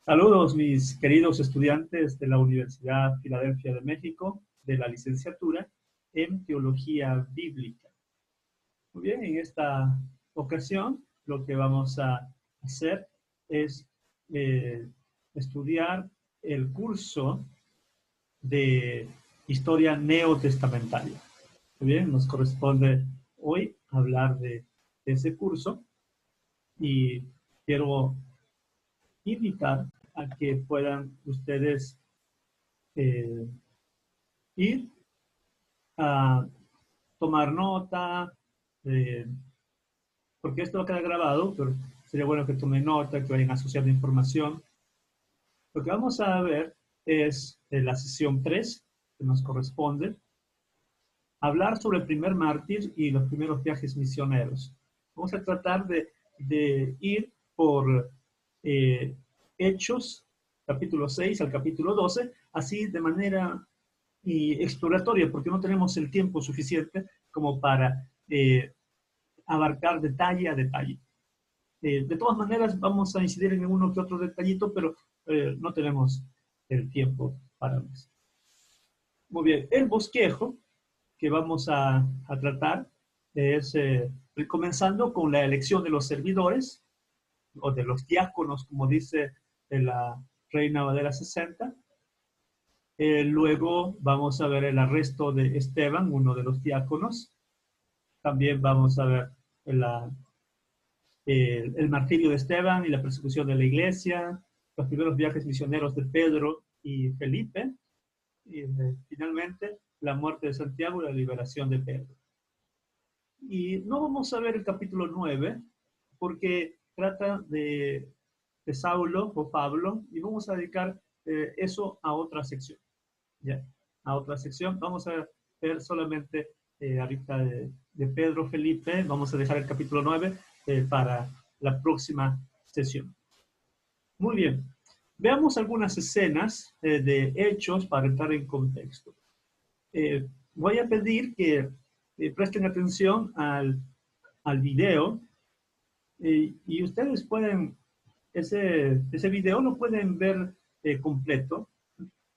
Saludos, mis queridos estudiantes de la Universidad Filadelfia de México, de la licenciatura en Teología Bíblica. Muy bien, en esta ocasión lo que vamos a hacer es estudiar el curso de Historia Neotestamentaria. Muy bien, nos corresponde hoy hablar de ese curso y quiero invitar a que puedan ustedes ir a tomar nota, porque esto va a quedar grabado, pero sería bueno que tomen nota, que vayan asociando información. Lo que vamos a ver es la sesión 3, que nos corresponde, hablar sobre el primer mártir y los primeros viajes misioneros. Vamos a tratar de ir por Hechos, capítulo 6 al capítulo 12, así de manera exploratoria, porque no tenemos el tiempo suficiente como para abarcar detalle a detalle. De todas maneras, vamos a incidir en uno que otro detallito, pero no tenemos el tiempo para eso. Muy bien, el bosquejo que vamos a tratar es comenzando con la elección de los servidores, o de los diáconos, como dice la Reina Valera 60. Luego vamos a ver el arresto de Esteban, uno de los diáconos. También vamos a ver el martirio de Esteban y la persecución de la iglesia, los primeros viajes misioneros de Pedro y Felipe, y finalmente la muerte de Santiago y la liberación de Pedro. Y no vamos a ver el capítulo 9, porque trata de Saulo o Pablo, y vamos a dedicar eso a otra sección. ¿Ya? A otra sección. Vamos a ver solamente ahorita de Pedro Felipe. Vamos a dejar el capítulo 9 para la próxima sesión. Muy bien. Veamos algunas escenas de hechos para entrar en contexto. Voy a pedir que presten atención al video y ustedes pueden, ese video lo pueden ver completo,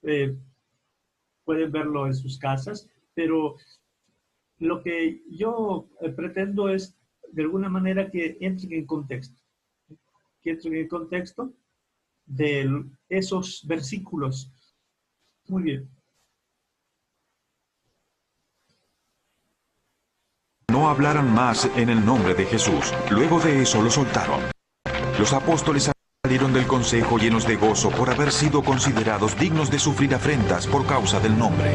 pueden verlo en sus casas, pero lo que yo pretendo es de alguna manera que entren en contexto, de esos versículos. Muy bien. No hablaran más en el nombre de Jesús. Luego de eso lo soltaron. Los apóstoles salieron del consejo llenos de gozo por haber sido considerados dignos de sufrir afrentas por causa del nombre.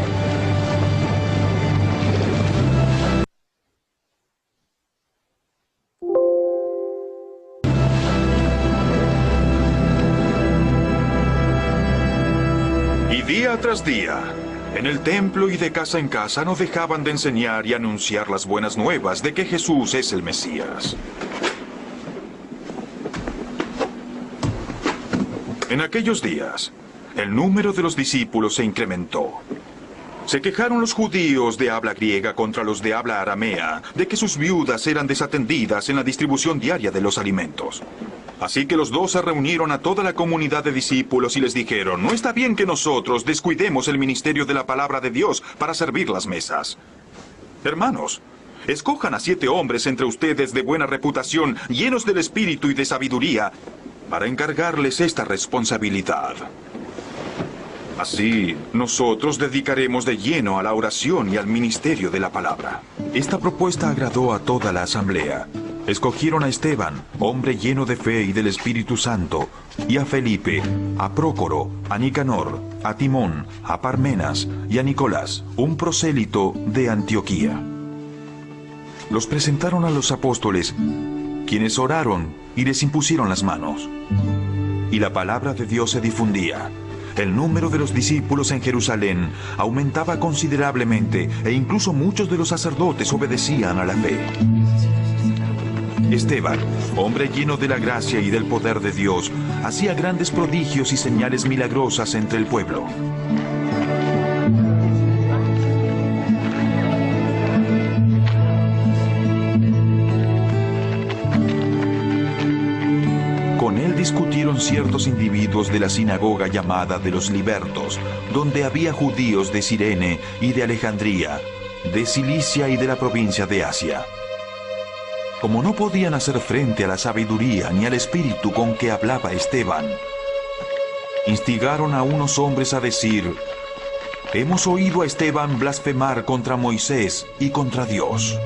Y día tras día, en el templo y de casa en casa no dejaban de enseñar y anunciar las buenas nuevas de que Jesús es el Mesías. En aquellos días, el número de los discípulos se incrementó. Se quejaron los judíos de habla griega contra los de habla aramea de que sus viudas eran desatendidas en la distribución diaria de los alimentos. Así que los 12 reunieron a toda la comunidad de discípulos y les dijeron: no está bien que nosotros descuidemos el ministerio de la palabra de Dios para servir las mesas. Hermanos, escojan a 7 hombres entre ustedes de buena reputación, llenos del espíritu y de sabiduría, para encargarles esta responsabilidad. Así, nosotros dedicaremos de lleno a la oración y al ministerio de la palabra. Esta propuesta agradó a toda la asamblea. Escogieron a Esteban, hombre lleno de fe y del Espíritu Santo, y a Felipe, a Prócoro, a Nicanor, a Timón, a Parmenas y a Nicolás, un prosélito de Antioquía. Los presentaron a los apóstoles, quienes oraron y les impusieron las manos. Y la palabra de Dios se difundía. El número de los discípulos en Jerusalén aumentaba considerablemente e incluso muchos de los sacerdotes obedecían a la fe. Esteban, hombre lleno de la gracia y del poder de Dios, hacía grandes prodigios y señales milagrosas entre el pueblo. discutieron ciertos individuos de la sinagoga llamada de los libertos, donde había judíos de Cirene y de Alejandría, de Cilicia y de la provincia de Asia. Como no podían hacer frente a la sabiduría ni al espíritu con que hablaba Esteban, instigaron a unos hombres a decir: hemos oído a Esteban blasfemar contra Moisés y contra Dios.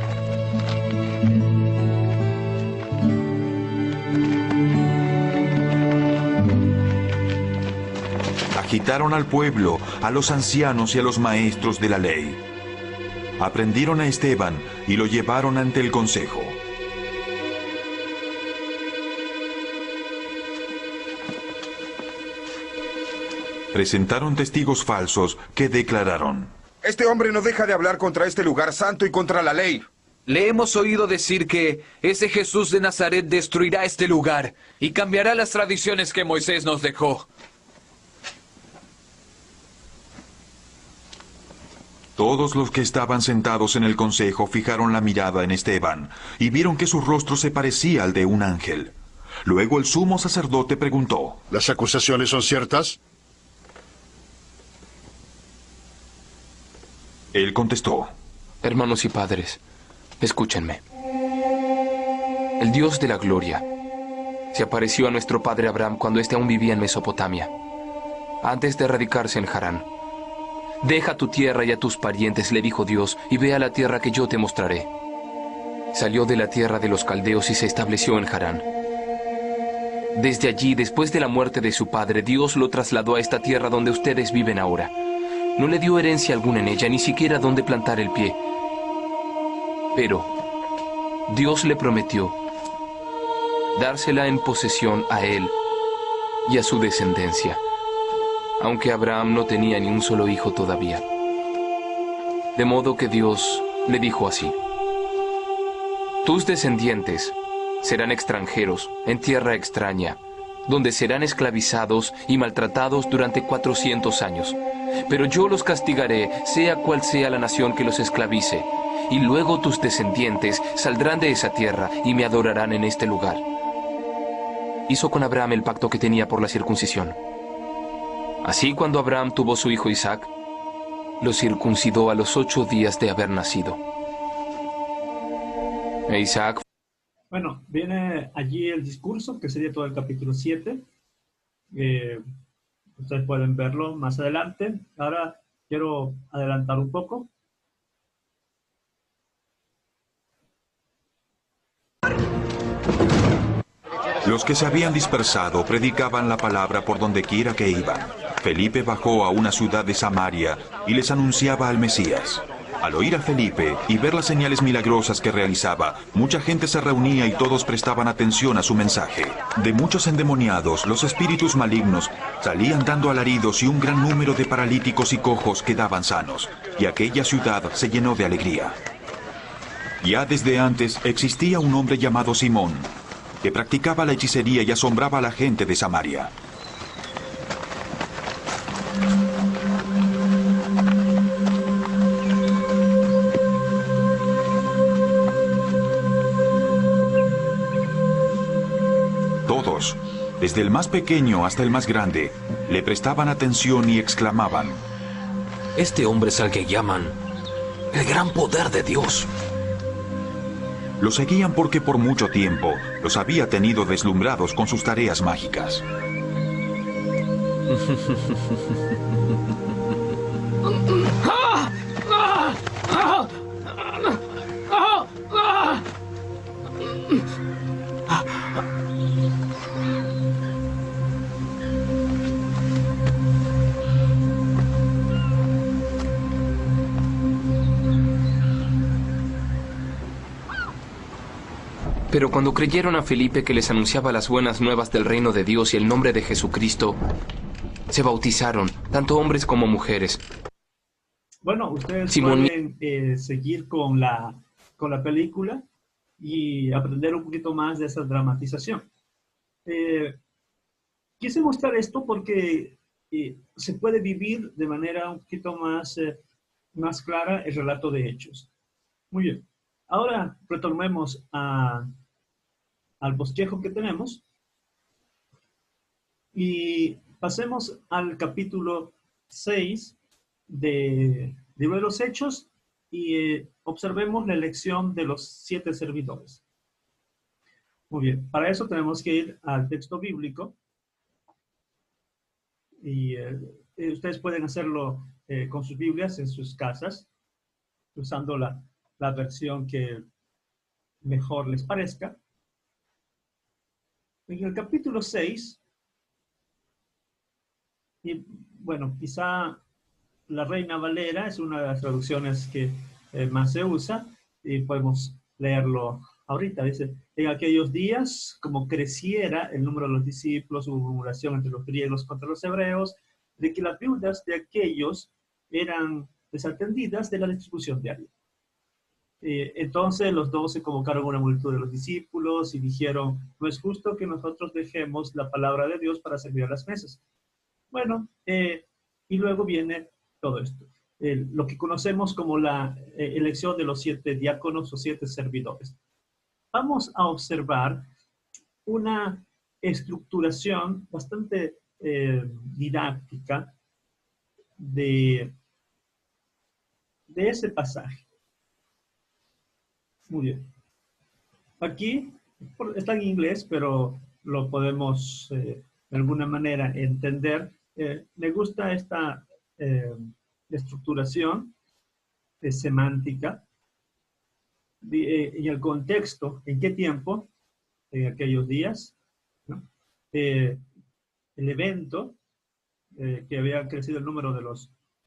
Agitaron al pueblo, a los ancianos y a los maestros de la ley. Aprendieron a Esteban y lo llevaron ante el consejo. Presentaron testigos falsos que declararon: este hombre no deja de hablar contra este lugar santo y contra la ley. Le hemos oído decir que ese Jesús de Nazaret destruirá este lugar y cambiará las tradiciones que Moisés nos dejó. Todos los que estaban sentados en el consejo fijaron la mirada en Esteban y vieron que su rostro se parecía al de un ángel. Luego el sumo sacerdote preguntó: ¿las acusaciones son ciertas? Él contestó: hermanos y padres, escúchenme. El Dios de la gloria se apareció a nuestro padre Abraham cuando éste aún vivía en Mesopotamia, antes de radicarse en Harán. Deja tu tierra y a tus parientes, le dijo Dios, y ve a la tierra que yo te mostraré. Salió de la tierra de los caldeos y se estableció en Harán. Desde allí, después de la muerte de su padre, Dios lo trasladó a esta tierra donde ustedes viven ahora. No le dio herencia alguna en ella, ni siquiera donde plantar el pie. Pero Dios le prometió dársela en posesión a él y a su descendencia, aunque Abraham no tenía ni un solo hijo todavía. De modo que Dios le dijo así: tus descendientes serán extranjeros en tierra extraña, donde serán esclavizados y maltratados durante 400 años. Pero yo los castigaré, sea cual sea la nación que los esclavice, y luego tus descendientes saldrán de esa tierra y me adorarán en este lugar. Hizo con Abraham el pacto que tenía por la circuncisión. Así, cuando Abraham tuvo su hijo Isaac, lo circuncidó a los 8 días de haber nacido. E Isaac... Bueno, viene allí el discurso, que sería todo el capítulo 7. Ustedes pueden verlo más adelante. Ahora quiero adelantar un poco. Los que se habían dispersado predicaban la palabra por donde quiera que iban. Felipe bajó a una ciudad de Samaria y les anunciaba al Mesías. Al oír a Felipe y ver las señales milagrosas que realizaba, mucha gente se reunía y todos prestaban atención a su mensaje. De muchos endemoniados, los espíritus malignos salían dando alaridos y un gran número de paralíticos y cojos quedaban sanos, y aquella ciudad se llenó de alegría. Ya desde antes existía un hombre llamado Simón, que practicaba la hechicería y asombraba a la gente de Samaria. Todos, desde el más pequeño hasta el más grande, le prestaban atención y exclamaban: este hombre es al que llaman el gran poder de Dios. Lo seguían porque por mucho tiempo los había tenido deslumbrados con sus tareas mágicas. Pero cuando creyeron a Felipe que les anunciaba las buenas nuevas del reino de Dios y el nombre de Jesucristo, se bautizaron, tanto hombres como mujeres. Bueno, ustedes Simón... pueden seguir con la película y aprender un poquito más de esa dramatización. Quise mostrar esto porque se puede vivir de manera un poquito más clara el relato de hechos. Muy bien. Ahora retornemos al bosquejo que tenemos. Y pasemos al capítulo 6 de Libro de los Hechos y observemos la elección de los 7 servidores. Muy bien, para eso tenemos que ir al texto bíblico y ustedes pueden hacerlo con sus Biblias en sus casas, usando la versión que mejor les parezca. En el capítulo 6, y bueno, quizá la Reina Valera es una de las traducciones que más se usa, y podemos leerlo ahorita. Dice, en aquellos días, como creciera el número de los discípulos, hubo murmuración entre los griegos contra los hebreos, de que las viudas de aquellos eran desatendidas de la distribución diaria. Entonces los 12 convocaron una multitud de los discípulos y dijeron, no es justo que nosotros dejemos la palabra de Dios para servir a las mesas. Bueno, y luego viene todo esto. Lo que conocemos como la elección de los 7 diáconos o 7 servidores. Vamos a observar una estructuración bastante didáctica de ese pasaje. Muy bien. Aquí está en inglés, pero lo podemos de alguna manera entender. Me gusta esta estructuración semántica en el contexto, en qué tiempo, en aquellos días, ¿no? El evento que había crecido el número de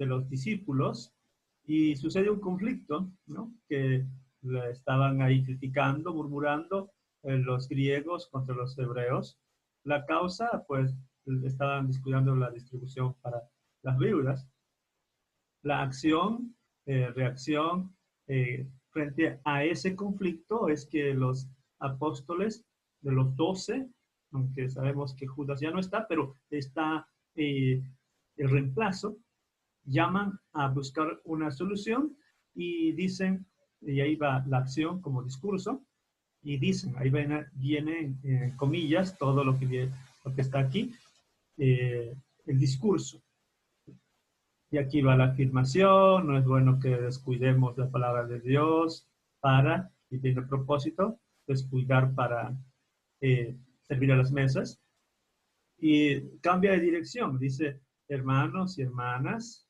los discípulos y sucede un conflicto, ¿no? Que estaban ahí criticando, murmurando los griegos contra los hebreos. La causa, pues, estaban descuidando la distribución para las viudas. La acción, reacción frente a ese conflicto es que los apóstoles de los 12, aunque sabemos que Judas ya no está, pero está el reemplazo, llaman a buscar una solución y dicen, y ahí va la acción como discurso, y dicen, ahí viene en comillas todo lo que está aquí, el discurso. Y aquí va la afirmación, no es bueno que descuidemos la palabra de Dios y tiene el propósito, descuidar para servir a las mesas. Y cambia de dirección, dice hermanos y hermanas,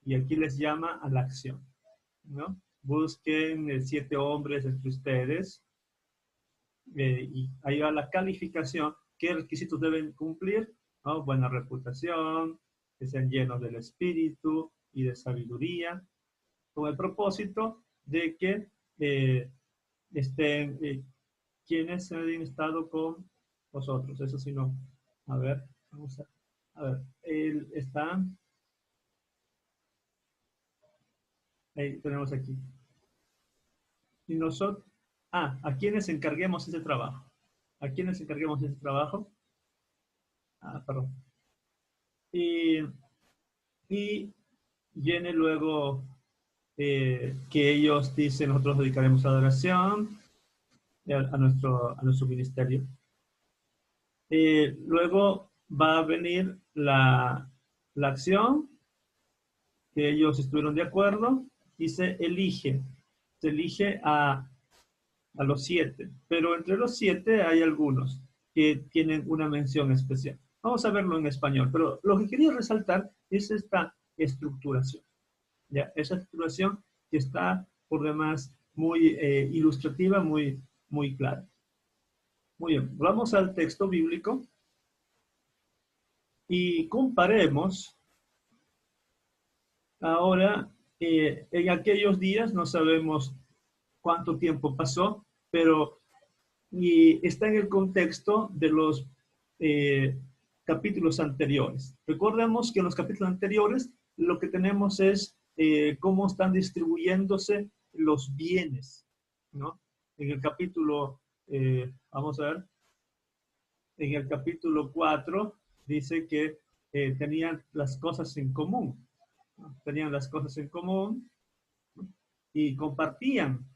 y aquí les llama a la acción, ¿no? Busquen 7 hombres entre ustedes, y ahí va la calificación, qué requisitos deben cumplir, ¿no? Buena reputación, que sean llenos del espíritu y de sabiduría, con el propósito de que estén quienes han estado con vosotros. Eso sí, no. A ver, vamos a ver. Él está. Ahí tenemos aquí. Y nosotros. ¿A quiénes encarguemos ese trabajo? ¿A quiénes encarguemos ese trabajo? Perdón. Y viene luego que ellos dicen, nosotros dedicaremos adoración a nuestro ministerio. Luego va a venir la acción, que ellos estuvieron de acuerdo, y se elige a los 7, pero entre los 7 hay algunos que tienen una mención especial. Vamos a verlo en español, pero lo que quería resaltar es esta estructuración. ¿Ya? Esa estructuración que está por demás muy ilustrativa, muy, muy clara. Muy bien, vamos al texto bíblico y comparemos ahora, en aquellos días no sabemos cuánto tiempo pasó, pero está en el contexto de los capítulos anteriores. Recordemos que en los capítulos anteriores lo que tenemos es cómo están distribuyéndose los bienes, ¿no? En el capítulo, vamos a ver, en el capítulo 4 dice que tenían las cosas en común, ¿no? Tenían las cosas en común y compartían,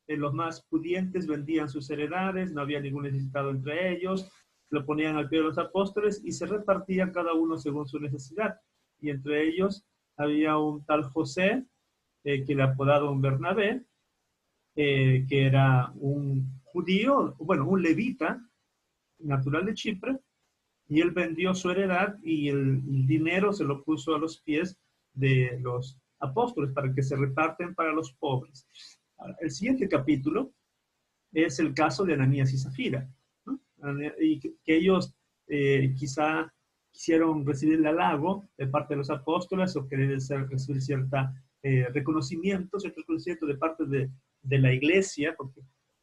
los más pudientes vendían sus heredades, no había ningún necesitado entre ellos, lo ponían al pie de los apóstoles y se repartían cada uno según su necesidad. Y entre ellos había un tal José, que le apodaron Bernabé, que era un judío, bueno, un levita, natural de Chipre, y él vendió su heredad y el dinero se lo puso a los pies de los apóstoles para que se reparten para los pobres. Ahora, el siguiente capítulo es el caso de Ananías y Zafira, ¿no? Y que ellos quizá quisieron recibir el halago de parte de los apóstoles o querer recibir cierto reconocimiento de parte de la iglesia,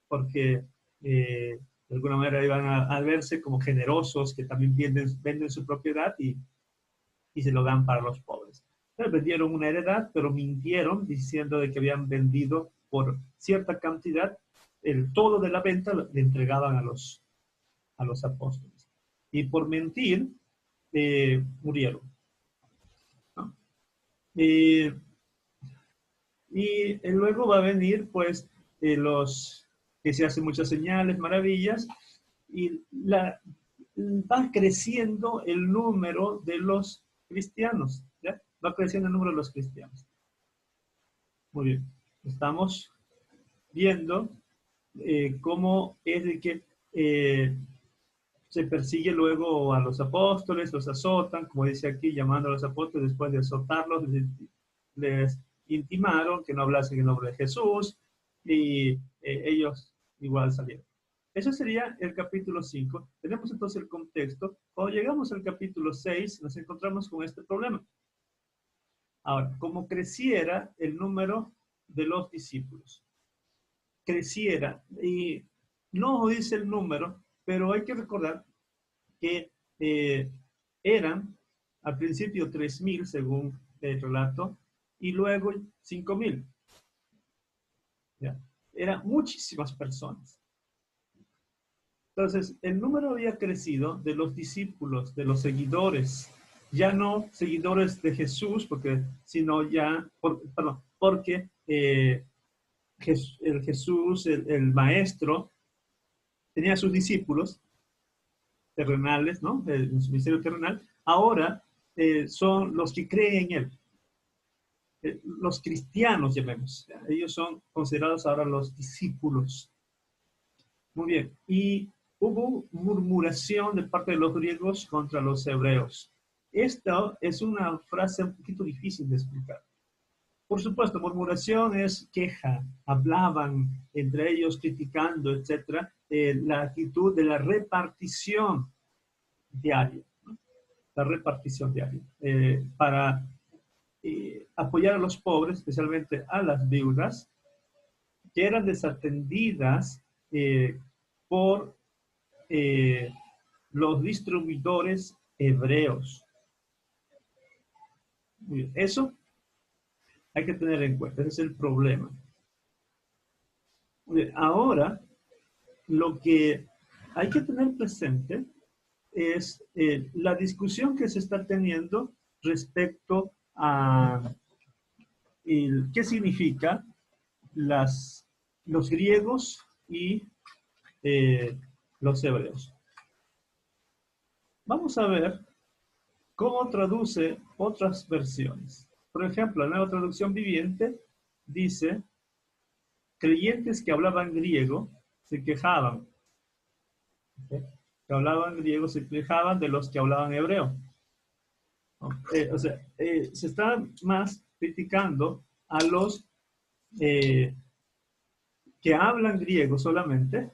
porque de alguna manera iban a verse como generosos, que también venden su propiedad y se lo dan para los pobres. Entonces, vendieron una heredad, pero mintieron diciendo de que habían vendido por cierta cantidad, el todo de la venta le entregaban a los apóstoles. Y por mentir, murieron, ¿no? Y luego va a venir, pues, los que se hacen muchas señales, maravillas, y va creciendo el número de los cristianos, ¿ya? Va creciendo el número de los cristianos. Muy bien. Estamos viendo cómo es de que se persigue luego a los apóstoles, los azotan, como dice aquí, llamando a los apóstoles, después de azotarlos, les intimaron que no hablasen en nombre de Jesús, y ellos igual salieron. Eso sería el capítulo 5. Tenemos entonces el contexto. Cuando llegamos al capítulo 6, nos encontramos con este problema. Ahora, como creciera el número de los discípulos, creciera, y no dice el número, pero hay que recordar que eran al principio 3,000 según el relato, y luego 5,000. ¿Ya? Eran muchísimas personas. Entonces, el número había crecido de los discípulos, de los seguidores, ya no seguidores de Jesús, porque Jesús, el maestro, tenía sus discípulos terrenales, ¿no? En su ministerio terrenal. Ahora son los que creen en él. Los cristianos, llamemos. Ellos son considerados ahora los discípulos. Muy bien. Y hubo murmuración de parte de los griegos contra los hebreos. Esta es una frase un poquito difícil de explicar. Por supuesto, murmuración es queja, hablaban entre ellos criticando, etc. La actitud de la repartición diaria, ¿no? La repartición diaria, para apoyar a los pobres, especialmente a las viudas, que eran desatendidas por los distribuidores hebreos. Eso hay que tener en cuenta, ese es el problema. Ahora, lo que hay que tener presente es la discusión que se está teniendo respecto a qué significa los griegos y los hebreos. Vamos a ver cómo traduce otras versiones. Por ejemplo, la Nueva Traducción Viviente dice: creyentes que hablaban griego se quejaban. ¿Okay? Que hablaban griego se quejaban de los que hablaban hebreo. Se está más criticando a los que hablan griego solamente,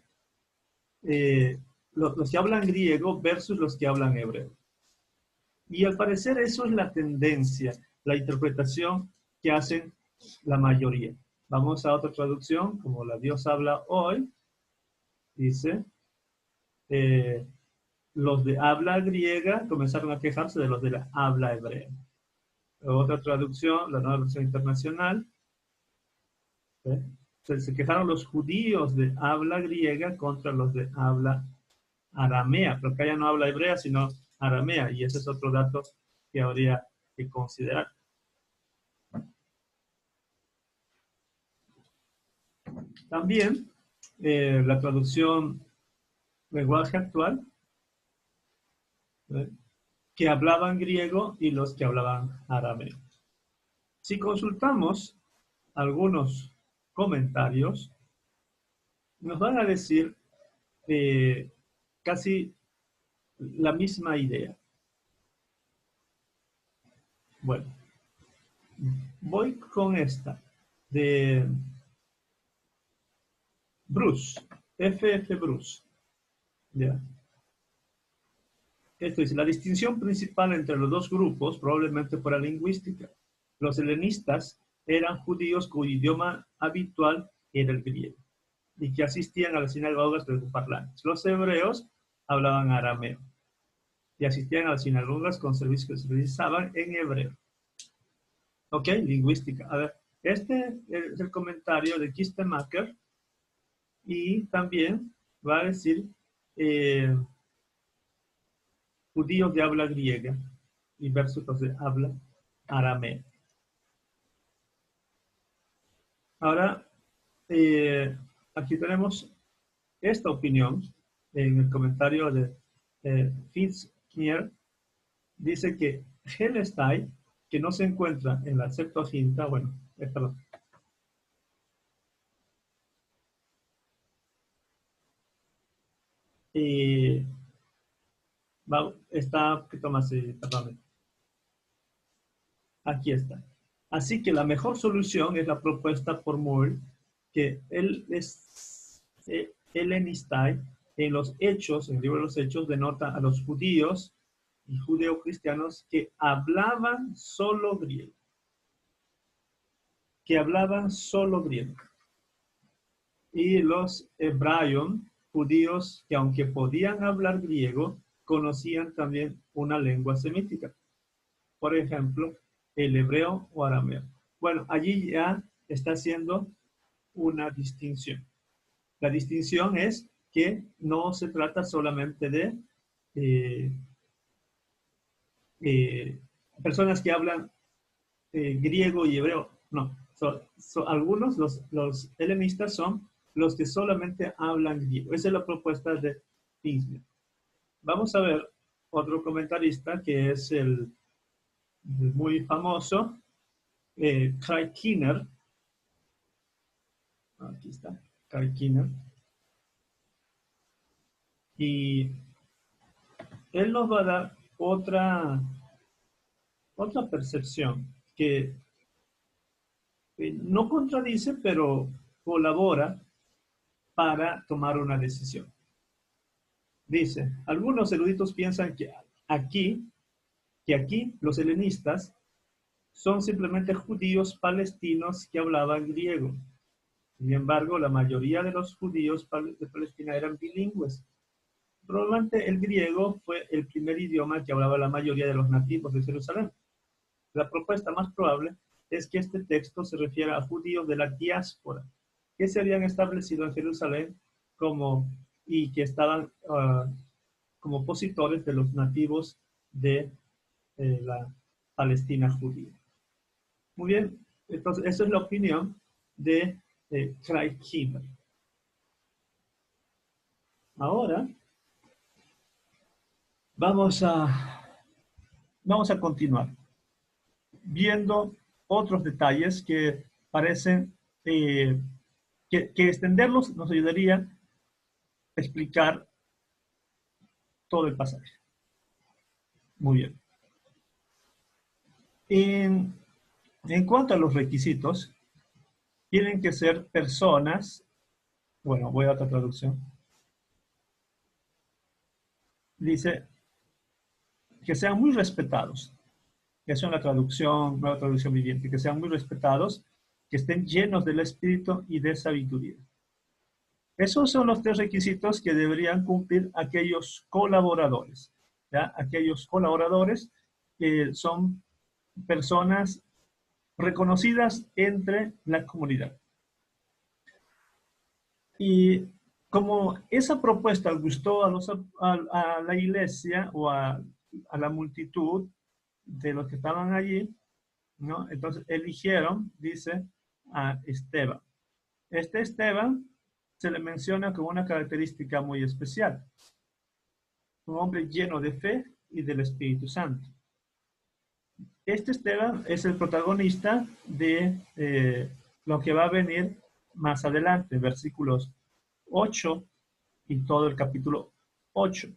los que hablan griego versus los que hablan hebreo. Y al parecer eso es la tendencia, la interpretación que hacen la mayoría. Vamos a otra traducción, como la Dios habla hoy. Dice, los de habla griega comenzaron a quejarse de los de la habla hebrea. Otra traducción, la Nueva Versión Internacional. Se quejaron los judíos de habla griega contra los de habla aramea, pero acá ya no habla hebrea, sino aramea, y ese es otro dato que habría que considerar. También la traducción lenguaje actual que hablaban griego y los que hablaban arameo. Si consultamos algunos comentarios, nos van a decir casi la misma idea. Bueno, voy con esta de Bruce, F.F. Bruce. ¿Ya? Esto dice, la distinción principal entre los dos grupos probablemente fuera lingüística. Los helenistas eran judíos cuyo idioma habitual era el griego y que asistían a las sinagogas grecoparlantes. Los hebreos hablaban arameo y asistían a las sinagogas con servicios que se realizaban en hebreo. Ok, lingüística. A ver, este es el comentario de Kistemaker y también va a decir judíos de habla griega y versus los de habla arameo. Ahora, aquí tenemos esta opinión en el comentario de Fitzgerald. Dice que Helestai, que no se encuentra en la Septuaginta, bueno, perdón. Está un poquito más, perdón. Aquí está. Así que la mejor solución es la propuesta por Moore, que él es helenistai. En los Hechos, en el libro de los Hechos, denota a los judíos y judeocristianos que hablaban solo griego. Que hablaban solo griego. Y los hebraios, judíos que aunque podían hablar griego, conocían también una lengua semítica. Por ejemplo, el hebreo o arameo. Bueno, allí ya está haciendo una distinción. La distinción es que no se trata solamente de personas que hablan griego y hebreo. No, algunos, los helenistas son los que solamente hablan griego. Esa es la propuesta de Fitzgerald. Vamos a ver otro comentarista que es el muy famoso, Craig Keener. Aquí está, Craig Keener. Y él nos va a dar otra percepción que no contradice, pero colabora para tomar una decisión. Dice, algunos eruditos piensan que aquí los helenistas son simplemente judíos palestinos que hablaban griego. Sin embargo, la mayoría de los judíos de Palestina eran bilingües. Probablemente el griego fue el primer idioma que hablaba la mayoría de los nativos de Jerusalén. La propuesta más probable es que este texto se refiera a judíos de la diáspora que se habían establecido en Jerusalén y que estaban como opositores de los nativos de la Palestina judía. Muy bien, entonces esa es la opinión de Craig Keener. Ahora vamos a continuar viendo otros detalles que parecen que extenderlos nos ayudaría a explicar todo el pasaje. Muy bien. En cuanto a los requisitos, tienen que ser personas, bueno, voy a otra traducción. Dice que sean muy respetados. Esa es una traducción, nueva traducción viviente, que sean muy respetados, que estén llenos del espíritu y de sabiduría. Esos son los tres requisitos que deberían cumplir aquellos colaboradores, ¿ya? Aquellos colaboradores que son personas reconocidas entre la comunidad. Y como esa propuesta gustó a la iglesia o a la multitud de los que estaban allí, ¿no? Entonces eligieron, dice, a Esteban. Este Esteban se le menciona como una característica muy especial. Un hombre lleno de fe y del Espíritu Santo. Este Esteban es el protagonista de lo que va a venir más adelante, versículos 8 y todo el capítulo 8.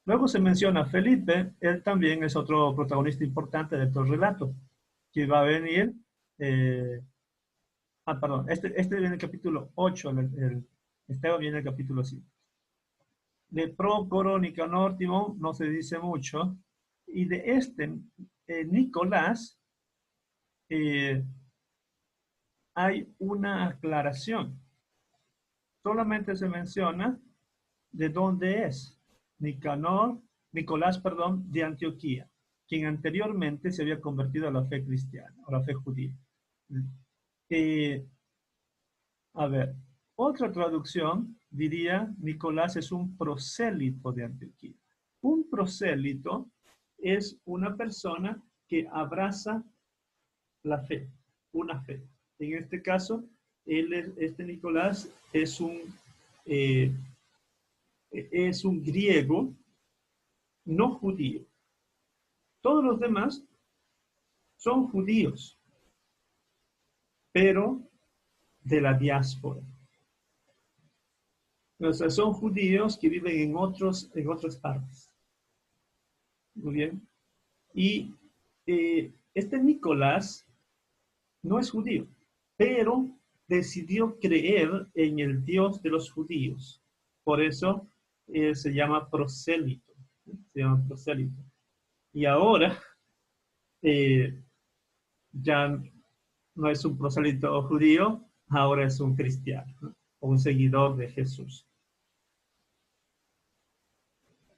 Luego se menciona a Felipe, él también es otro protagonista importante de todo el relato, que va a venir, este viene en el capítulo 8, Esteban viene en el capítulo 5. De Prócoro, Nicanor, Timón, no se dice mucho, y de Nicolás, hay una aclaración. Solamente se menciona de dónde es. Nicolás, de Antioquía, quien anteriormente se había convertido a la fe cristiana, a la fe judía. A ver, otra traducción diría, Nicolás es un prosélito de Antioquía. Un prosélito es una persona que abraza la fe, una fe. En este caso, este Nicolás es un griego no judío. Todos los demás son judíos, pero de la diáspora. O sea, son judíos que viven en otras partes. Muy bien. Y este Nicolás no es judío, pero decidió creer en el Dios de los judíos. Por eso se llama prosélito. Se llama prosélito. Y ahora ya no es un prosélito judío, ahora es un cristiano, ¿no? O un seguidor de Jesús.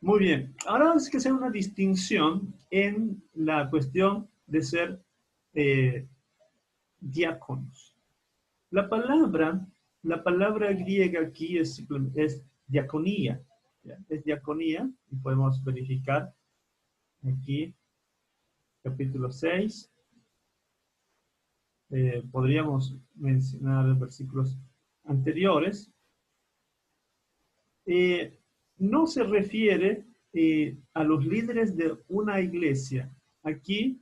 Muy bien, ahora es que hacer una distinción en la cuestión de ser diáconos. La palabra griega aquí es diaconía. ¿Ya? Es diaconía, y podemos verificar aquí, capítulo 6. Podríamos mencionar versículos anteriores. No se refiere a los líderes de una iglesia. Aquí,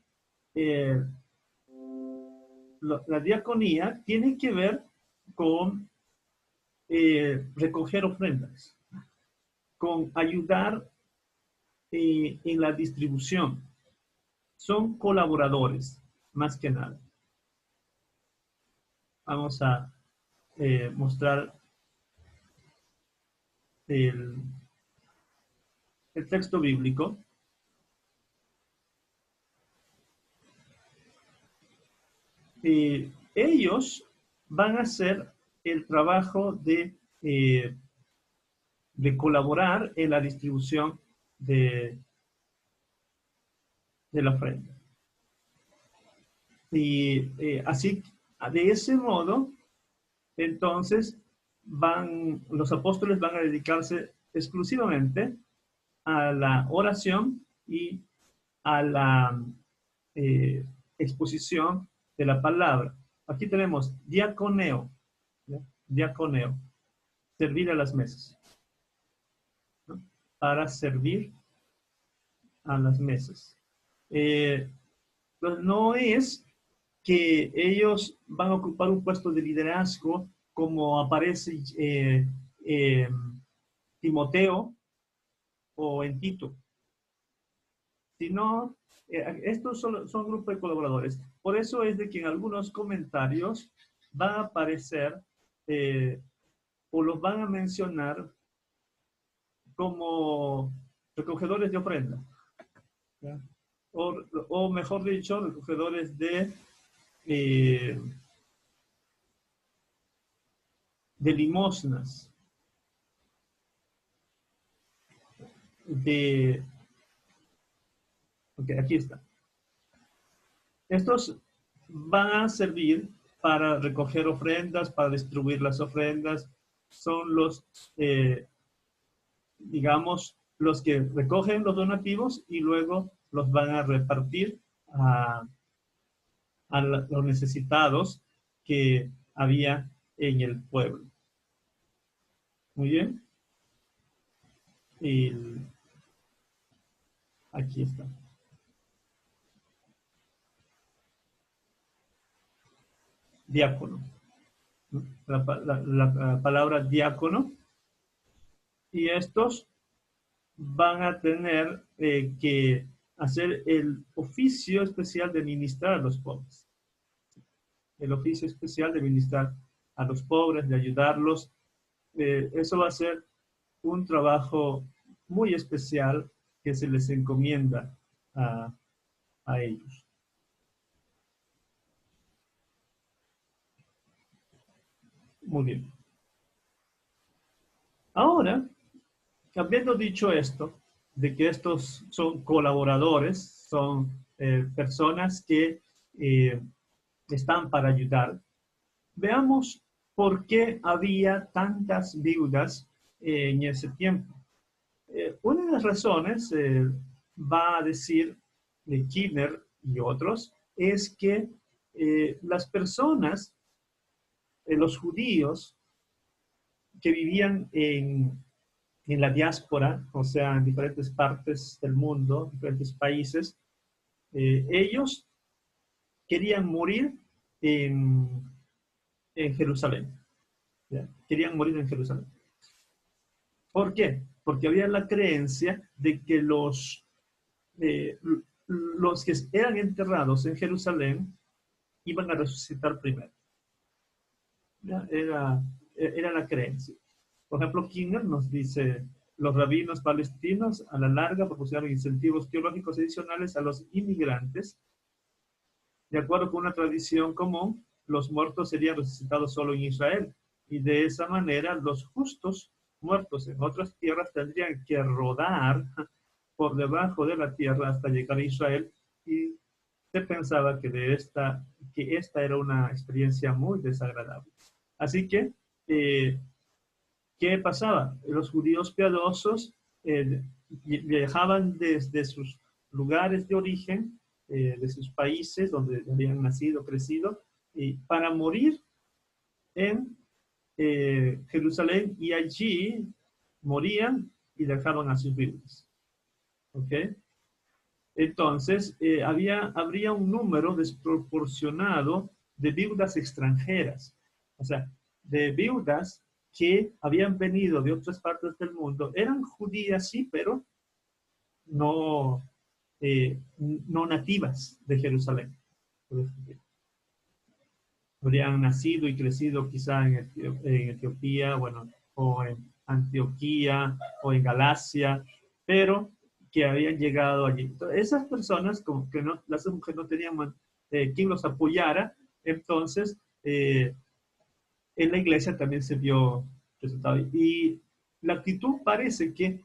la diaconía tiene que ver con recoger ofrendas, con ayudar en la distribución. Son colaboradores, más que nada. Vamos a mostrar el texto bíblico. Ellos van a hacer el trabajo de colaborar en la distribución de la ofrenda. Y así, de ese modo, entonces, los apóstoles van a dedicarse exclusivamente a la oración y a la exposición de la palabra. Aquí tenemos diaconeo, ¿ya? Diaconeo, servir a las mesas, ¿no? Para servir a las mesas. No es que ellos van a ocupar un puesto de liderazgo como aparece Timoteo o en Tito, sino estos son grupos de colaboradores. Por eso es de que en algunos comentarios van a aparecer o los van a mencionar como recogedores de ofrenda, ¿ya? O mejor dicho, recogedores de limosnas, ok, aquí está. Estos van a servir para recoger ofrendas, para distribuir las ofrendas. Son los, digamos, los que recogen los donativos y luego los van a repartir a los necesitados que había en el pueblo. Muy bien. Aquí está. Diácono. ¿No? La palabra diácono. Y estos van a tener que hacer el oficio especial de ministrar a los pobres. El oficio especial de ministrar a los pobres, de ayudarlos. Eso va a ser un trabajo muy especial que se les encomienda a ellos. Muy bien. Ahora, habiendo dicho esto, de que estos son colaboradores, son personas que están para ayudar, veamos por qué había tantas viudas en ese tiempo. Una de las razones, va a decir Kinner y otros, es que las personas, los judíos que vivían en la diáspora, o sea, en diferentes partes del mundo, diferentes países, ellos querían morir en Jerusalén. ¿Ya? Querían morir en Jerusalén. ¿Por qué? Porque había la creencia de que los que eran enterrados en Jerusalén iban a resucitar primero. ¿Ya? Era la creencia. Por ejemplo, Kinner nos dice, los rabinos palestinos a la larga proporcionaron incentivos teológicos adicionales a los inmigrantes. De acuerdo con una tradición común, los muertos serían resucitados solo en Israel. Y de esa manera, los justos muertos en otras tierras tendrían que rodar por debajo de la tierra hasta llegar a Israel. Y se pensaba que esta era una experiencia muy desagradable. Así que, ¿qué pasaba? Los judíos piadosos viajaban desde sus lugares de origen, de sus países donde habían nacido, crecido, para morir en Jerusalén, y allí morían y dejaban a sus viudas. ¿Ok? Entonces, habría un número desproporcionado de viudas extranjeras, o sea, de viudas que habían venido de otras partes del mundo, eran judías, sí, pero no nativas de Jerusalén. Habrían nacido y crecido quizá en Etiopía, bueno, o en Antioquía, o en Galacia, pero que habían llegado allí. Entonces, esas personas, como que las mujeres no tenían quien los apoyara, entonces en la iglesia también se vio resultado. Y la actitud parece que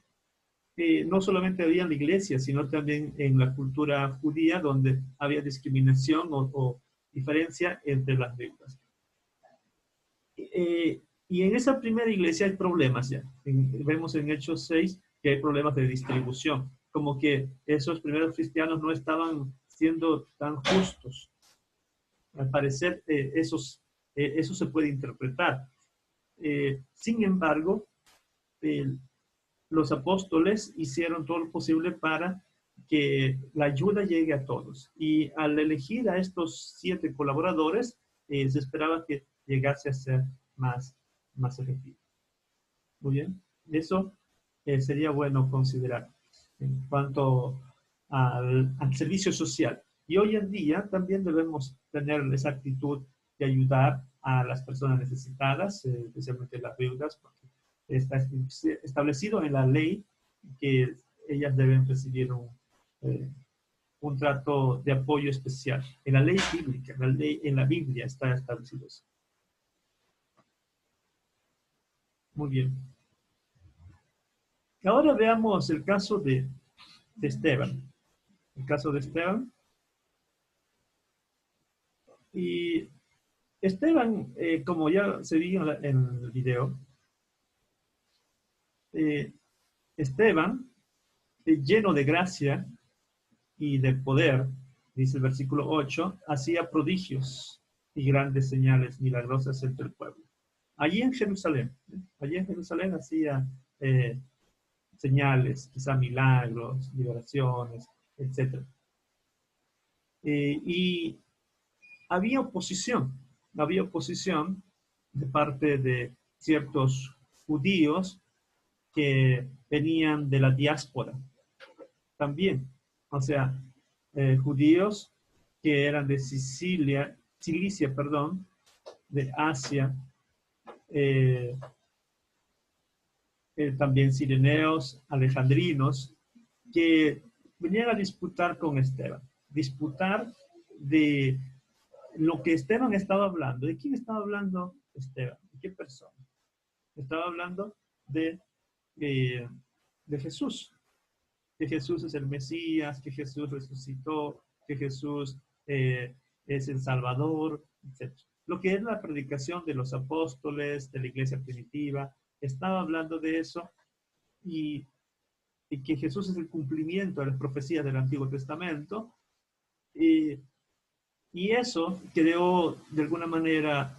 no solamente había en la iglesia, sino también en la cultura judía, donde había discriminación o diferencia entre las viudas. Y en esa primera iglesia hay problemas ya. Vemos en Hechos 6 que hay problemas de distribución, como que esos primeros cristianos no estaban siendo tan justos. Al parecer, eso se puede interpretar. Sin embargo, los apóstoles hicieron todo lo posible para que la ayuda llegue a todos. Y al elegir a estos 7 colaboradores, se esperaba que llegase a ser más efectivo. Muy bien. Eso sería bueno considerar en cuanto al servicio social. Y hoy en día también debemos tener esa actitud de ayudar a las personas necesitadas, especialmente las viudas, porque está establecido en la ley que ellas deben recibir un trato de apoyo especial. En la ley bíblica, en la Biblia está establecido eso. Muy bien. Ahora veamos el caso de Esteban. El caso de Esteban. Y Esteban, como ya se vio en el video, Esteban, lleno de gracia y de poder, dice el versículo 8, hacía prodigios y grandes señales milagrosas entre el pueblo. Allí en Jerusalén hacía señales, quizá milagros, liberaciones, etc. Y había oposición de parte de ciertos judíos que venían de la diáspora también. O sea, judíos que eran de Cilicia, perdón, de Asia, también cireneos, alejandrinos, que venían a disputar con Esteban. Disputar de lo que Esteban estaba hablando. ¿De quién estaba hablando Esteban? ¿De qué persona? Estaba hablando de Jesús. Que Jesús es el Mesías, que Jesús resucitó, que Jesús es el Salvador, etc. Lo que es la predicación de los apóstoles, de la iglesia primitiva, estaba hablando de eso y que Jesús es el cumplimiento de las profecías del Antiguo Testamento. Y eso creó de alguna manera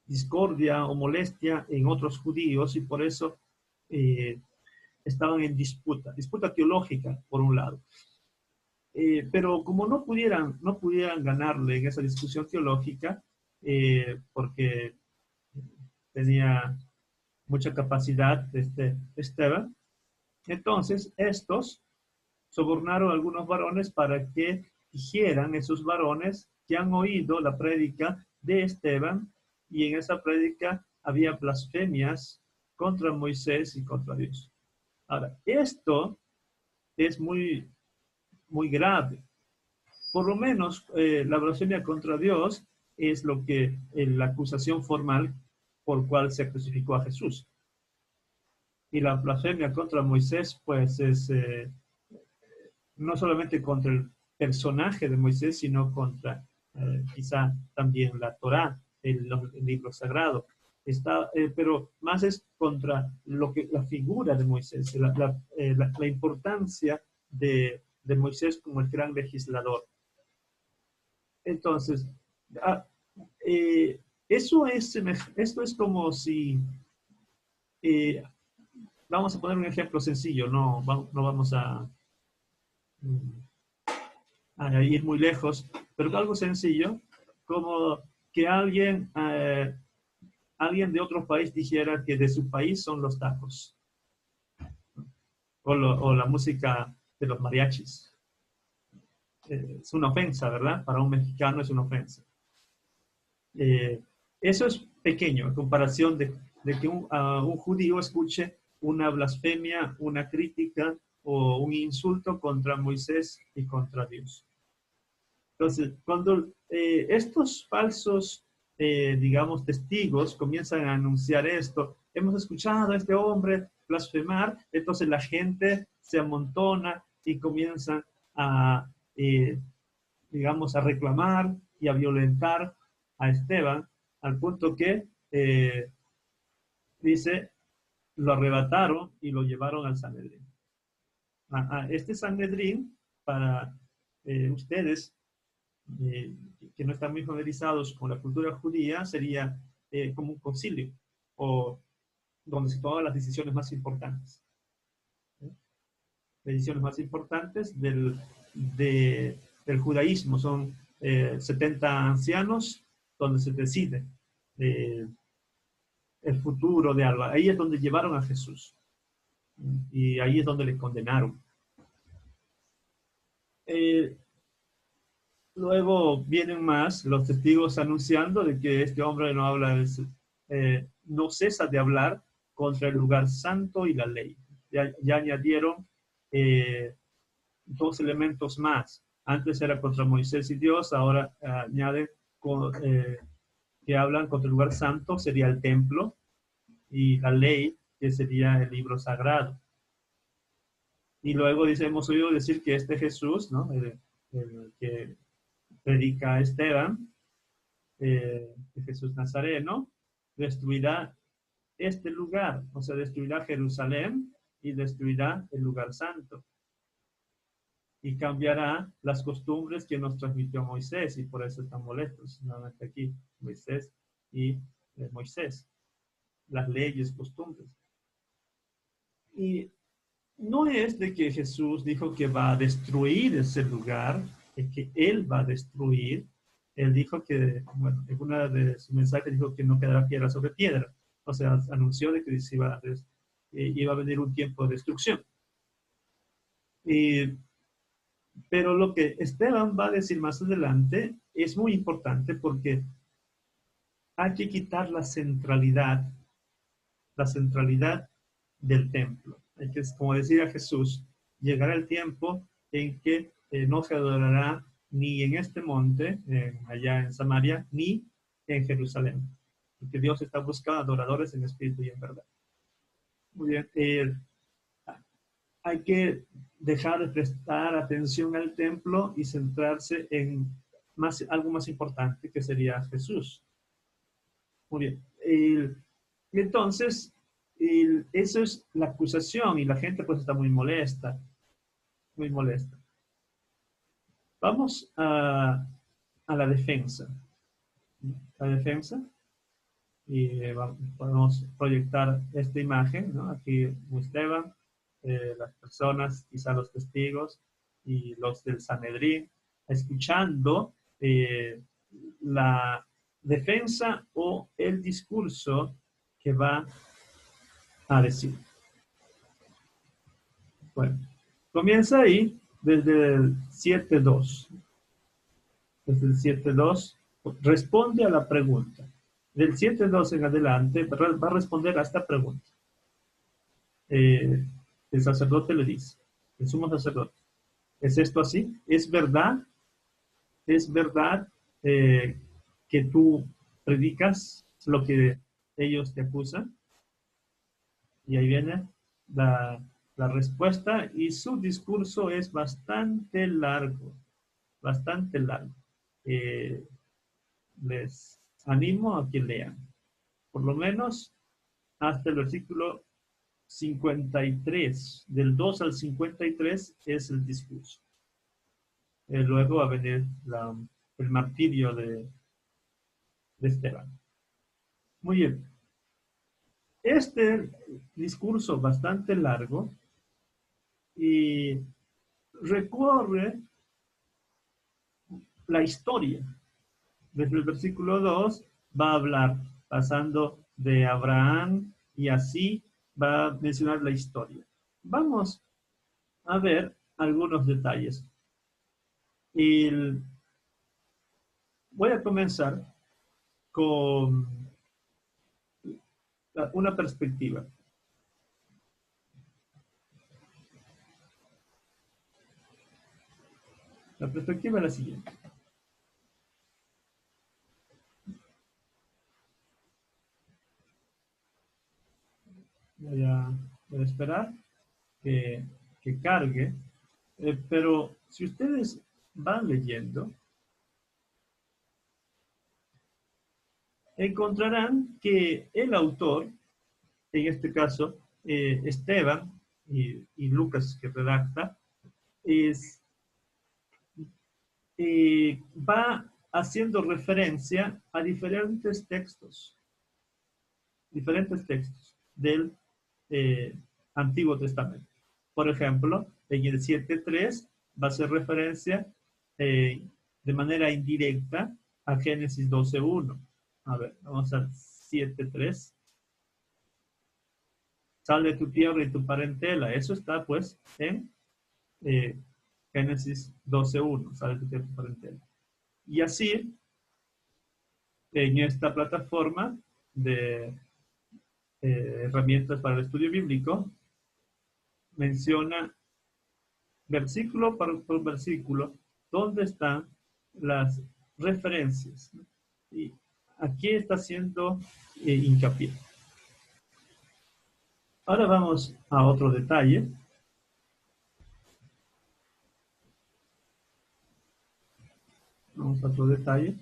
discordia o molestia en otros judíos y por eso estaban en disputa teológica por un lado. Pero como no pudieran ganarle en esa discusión teológica, porque tenía mucha capacidad Esteban, entonces estos sobornaron a algunos varones para que dijeran esos varones que han oído la prédica de Esteban y en esa prédica había blasfemias contra Moisés y contra Dios. Ahora, esto es muy, muy grave. Por lo menos la blasfemia contra Dios es lo que la acusación formal por cual se crucificó a Jesús. Y la blasfemia contra Moisés, pues es no solamente contra el personaje de Moisés, sino contra quizá también la Torá, el libro sagrado. Pero más es contra la figura de Moisés, la importancia de Moisés como el gran legislador. Entonces, esto es como si, vamos a poner un ejemplo sencillo, no vamos a ir muy lejos, pero algo sencillo, como que alguien de otro país dijera que de su país son los tacos, o la música de los mariachis. Es una ofensa, ¿verdad? Para un mexicano es una ofensa. Eso es pequeño en comparación de que un judío escuche una blasfemia, una crítica o un insulto contra Moisés y contra Dios. Entonces, cuando estos falsos, digamos, testigos comienzan a anunciar esto, hemos escuchado a este hombre blasfemar, entonces la gente se amontona y comienzan a, digamos, a reclamar y a violentar a Esteban, al punto que, dice, lo arrebataron y lo llevaron al Sanedrín. Este Sanedrín, para ustedes que no están muy familiarizados con la cultura judía, sería como un concilio, o donde se toman las decisiones más importantes. Las decisiones más importantes del judaísmo son 70 ancianos, donde se decide el futuro de algo. Ahí es donde llevaron a Jesús. Y ahí es donde le condenaron. Luego vienen más los testigos anunciando de que este hombre no habla, no cesa de hablar contra el lugar santo y la ley. Ya añadieron 2 elementos más. Antes era contra Moisés y Dios, ahora añaden que hablan contra el lugar santo, sería el templo, y la ley, que sería el libro sagrado. Y luego hemos oído decir que este Jesús, ¿no? el que predica a Esteban, Jesús Nazareno, destruirá este lugar, o sea, destruirá Jerusalén y destruirá el lugar santo. Y cambiará las costumbres que nos transmitió Moisés, y por eso están molestos, nuevamente aquí, Moisés y Moisés, las leyes, costumbres. Y no es de que Jesús dijo que va a destruir ese lugar, es que Él va a destruir. Él dijo que, bueno, en una de sus mensajes dijo que no quedará piedra sobre piedra. O sea, anunció de que iba a venir un tiempo de destrucción. Pero lo que Esteban va a decir más adelante es muy importante porque hay que quitar la centralidad del templo. Hay que, como decía Jesús, llegará el tiempo en que no se adorará ni en este monte, allá en Samaria, ni en Jerusalén. Porque Dios está buscando adoradores en espíritu y en verdad. Muy bien. Hay que dejar de prestar atención al templo y centrarse en algo más importante, que sería Jesús. Muy bien. Entonces, eso es la acusación y la gente pues está muy molesta. Muy molesta. Vamos a la defensa. La defensa. Y podemos proyectar esta imagen, ¿no? Aquí Esteban, las personas, quizá los testigos y los del Sanedrín, escuchando la defensa o el discurso que va a decir. Bueno, comienza ahí desde el 7.2. Desde el 7.2 responde a la pregunta. Del 7.2 en adelante va a responder a esta pregunta. El sacerdote le dice, el sumo sacerdote, ¿es esto así? ¿Es verdad? ¿Es verdad que tú predicas lo que ellos te acusan? Y ahí viene la respuesta, y su discurso es bastante largo, bastante largo. Les animo a que lean, por lo menos hasta el versículo 53, del 2 al 53 es el discurso. Luego va a venir el martirio de Esteban. Muy bien. Este discurso bastante largo y recorre la historia. Desde el versículo 2 va a hablar, pasando de Abraham, y así va a mencionar la historia. Vamos a ver algunos detalles. Voy a comenzar con una perspectiva. La perspectiva es la siguiente. Voy a esperar que cargue, pero si ustedes van leyendo, encontrarán que el autor, en este caso Esteban y Lucas que redacta, va haciendo referencia a diferentes textos del Antiguo Testamento. Por ejemplo, en el 7.3 va a hacer referencia de manera indirecta a Génesis 12.1. A ver, vamos al 7.3. Sal de tu tierra y tu parentela. Eso está pues en Génesis 12.1. Sal de tu tierra y tu parentela. Y así, en esta plataforma de herramientas para el estudio bíblico, menciona versículo por versículo dónde están las referencias. Y aquí está haciendo hincapié. Ahora vamos a otro detalle. Vamos a otro detalle.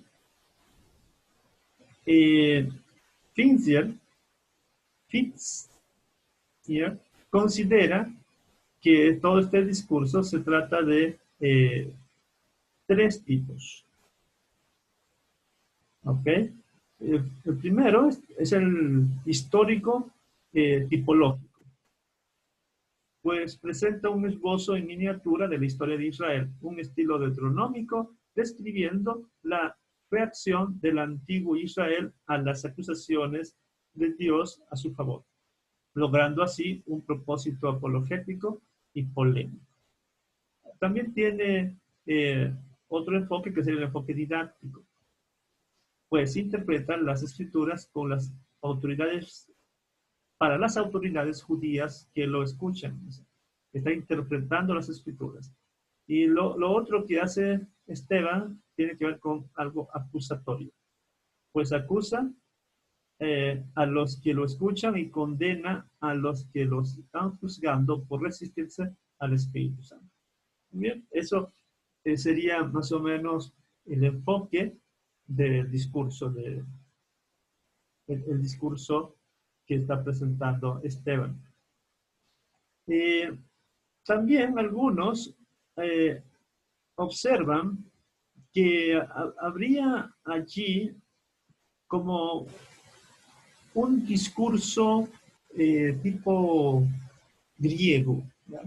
Finzier considera que todo este discurso se trata de tres tipos. ¿Ok? El primero es el histórico tipológico. pues presenta un esbozo en miniatura de la historia de Israel, un estilo deuteronómico describiendo la reacción del antiguo Israel a las acusaciones de Dios a su favor, logrando así un propósito apologético y polémico. También tiene otro enfoque que sería el enfoque didáctico, pues interpreta las escrituras con las autoridades, para las autoridades judías que lo escuchan. Está interpretando las escrituras. Y lo otro que hace Esteban tiene que ver con algo acusatorio, pues acusa a los que lo escuchan y condena a los que los están juzgando por resistirse al Espíritu Santo. Bien, eso sería más o menos el enfoque del discurso, el discurso que está presentando Esteban. También algunos observan que habría allí como un discurso tipo griego, ¿ya?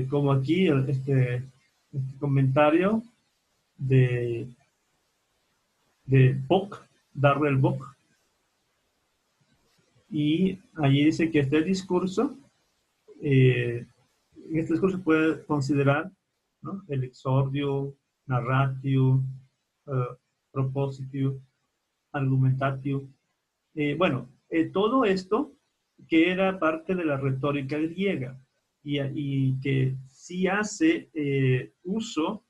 Como aquí este comentario de Bock, Darrell Bock, y allí dice que este discurso puede considerar, ¿no?, el exordio, narratio, propositio, argumentatio. Todo esto que era parte de la retórica griega y que sí hace uso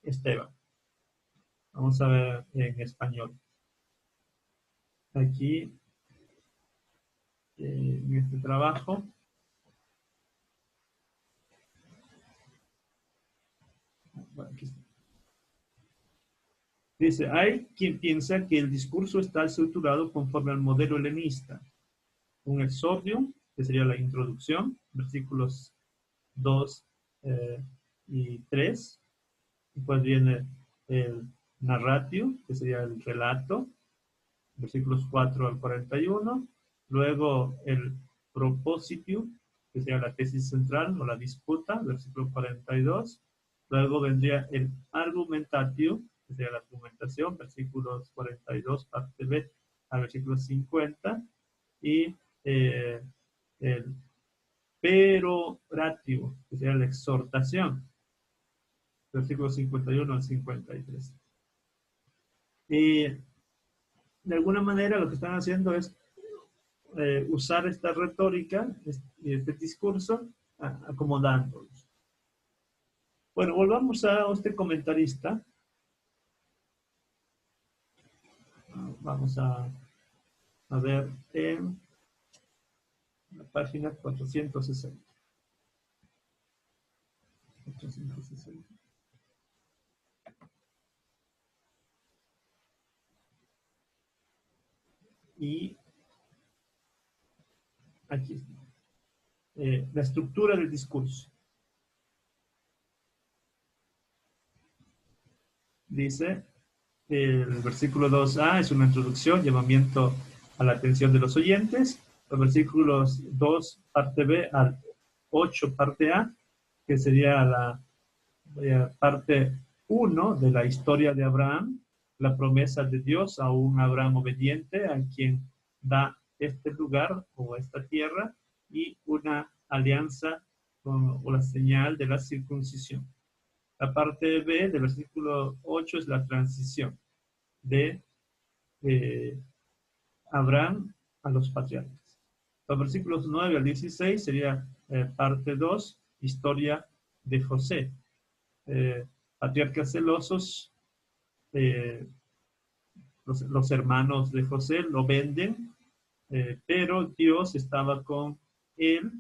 Esteban. Vamos a ver en español. Aquí, en este trabajo, aquí está. Dice, hay quien piensa que el discurso está estructurado conforme al modelo helenista. Un exordio, que sería la introducción, versículos 2 y 3. Después viene el narratio, que sería el relato, versículos 4 al 41. Luego el propositio, que sería la tesis central o la disputa, versículo 42. Luego vendría el argumentatio, que sería la argumentación, versículos 42, parte B, al versículo 50. Y el peroratio, que sería la exhortación, versículos 51 al 53. De alguna manera lo que están haciendo es usar esta retórica, este discurso, acomodándolos. Bueno, volvamos a este comentarista. Vamos a ver en la página 460. 460. Y aquí está. La estructura del discurso. Dice, el versículo 2a es una introducción, llamamiento a la atención de los oyentes. Los versículos 2, parte B, al 8, parte A, que sería la parte 1 de la historia de Abraham, la promesa de Dios a un Abraham obediente, a quien da este lugar o esta tierra, y una alianza o la señal de la circuncisión. La parte B del versículo 8 es la transición de Abraham a los patriarcas. Los versículos 9 al 16 sería parte 2, historia de José. Patriarcas celosos, los hermanos de José lo venden, pero Dios estaba con él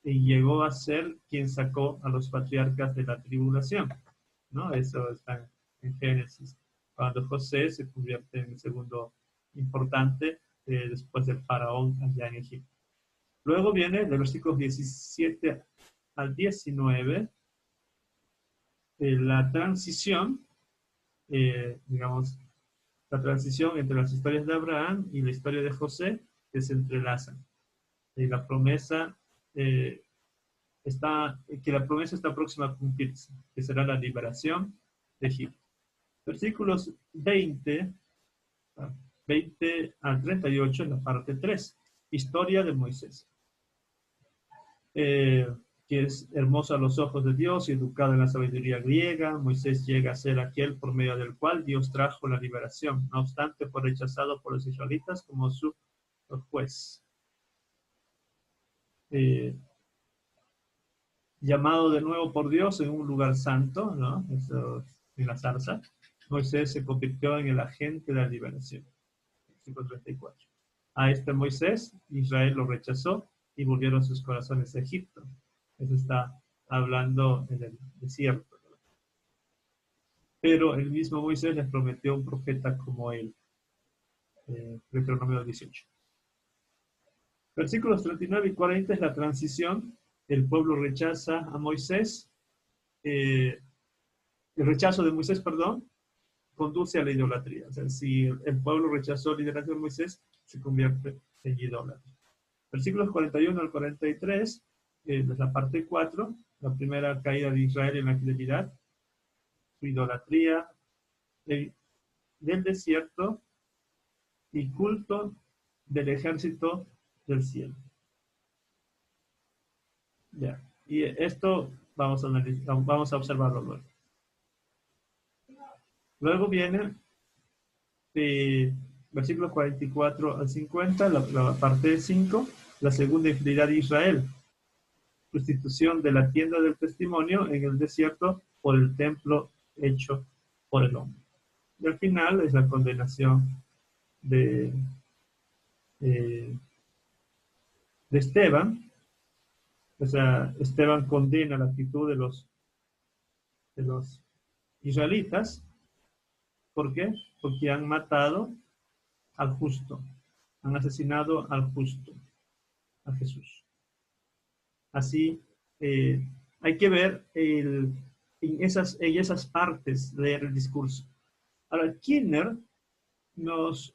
y llegó a ser quien sacó a los patriarcas de la tribulación, ¿no? Eso está en Génesis, cuando José se convierte en el segundo importante después del faraón allá en Egipto. Luego viene de versículos 17 al 19 la transición, digamos, la transición entre las historias de Abraham y la historia de José, que se entrelazan. la promesa está próxima a cumplirse, que será la liberación de Egipto. Versículos 20 al 38 en la parte 3. Historia de Moisés. Que es hermosa a los ojos de Dios y educado en la sabiduría griega. Moisés llega a ser aquel por medio del cual Dios trajo la liberación. No obstante, fue rechazado por los israelitas como su juez. Llamado de nuevo por Dios en un lugar santo, ¿no? Eso, en la zarza, Moisés se convirtió en el agente de la liberación. Versículo 34. A este Moisés, Israel lo rechazó y volvieron sus corazones a Egipto. Eso está hablando en el desierto, ¿verdad? Pero el mismo Moisés les prometió un profeta como él. Deuteronomio 18. Versículos 39 y 40 es la transición. El pueblo rechaza a Moisés. El rechazo de Moisés, perdón, conduce a la idolatría. O sea, si el pueblo rechazó la liderazgo de Moisés, se convierte en idólatra. Versículos 41 al 43, es la parte 4, la primera caída de Israel en la fidelidad, su idolatría del desierto y culto del ejército del cielo. Ya, y esto vamos a observarlo luego. Luego viene versículos 44 al 50, la parte 5, la segunda infidelidad de Israel. Sustitución de la tienda del testimonio en el desierto por el templo hecho por el hombre. Y al final es la condenación de Esteban. O sea, Esteban condena la actitud de los israelitas. ¿Por qué? Porque han matado al justo, han asesinado al justo, a Jesús. Así, hay que ver en esas partes, leer el discurso. Ahora, Kinner nos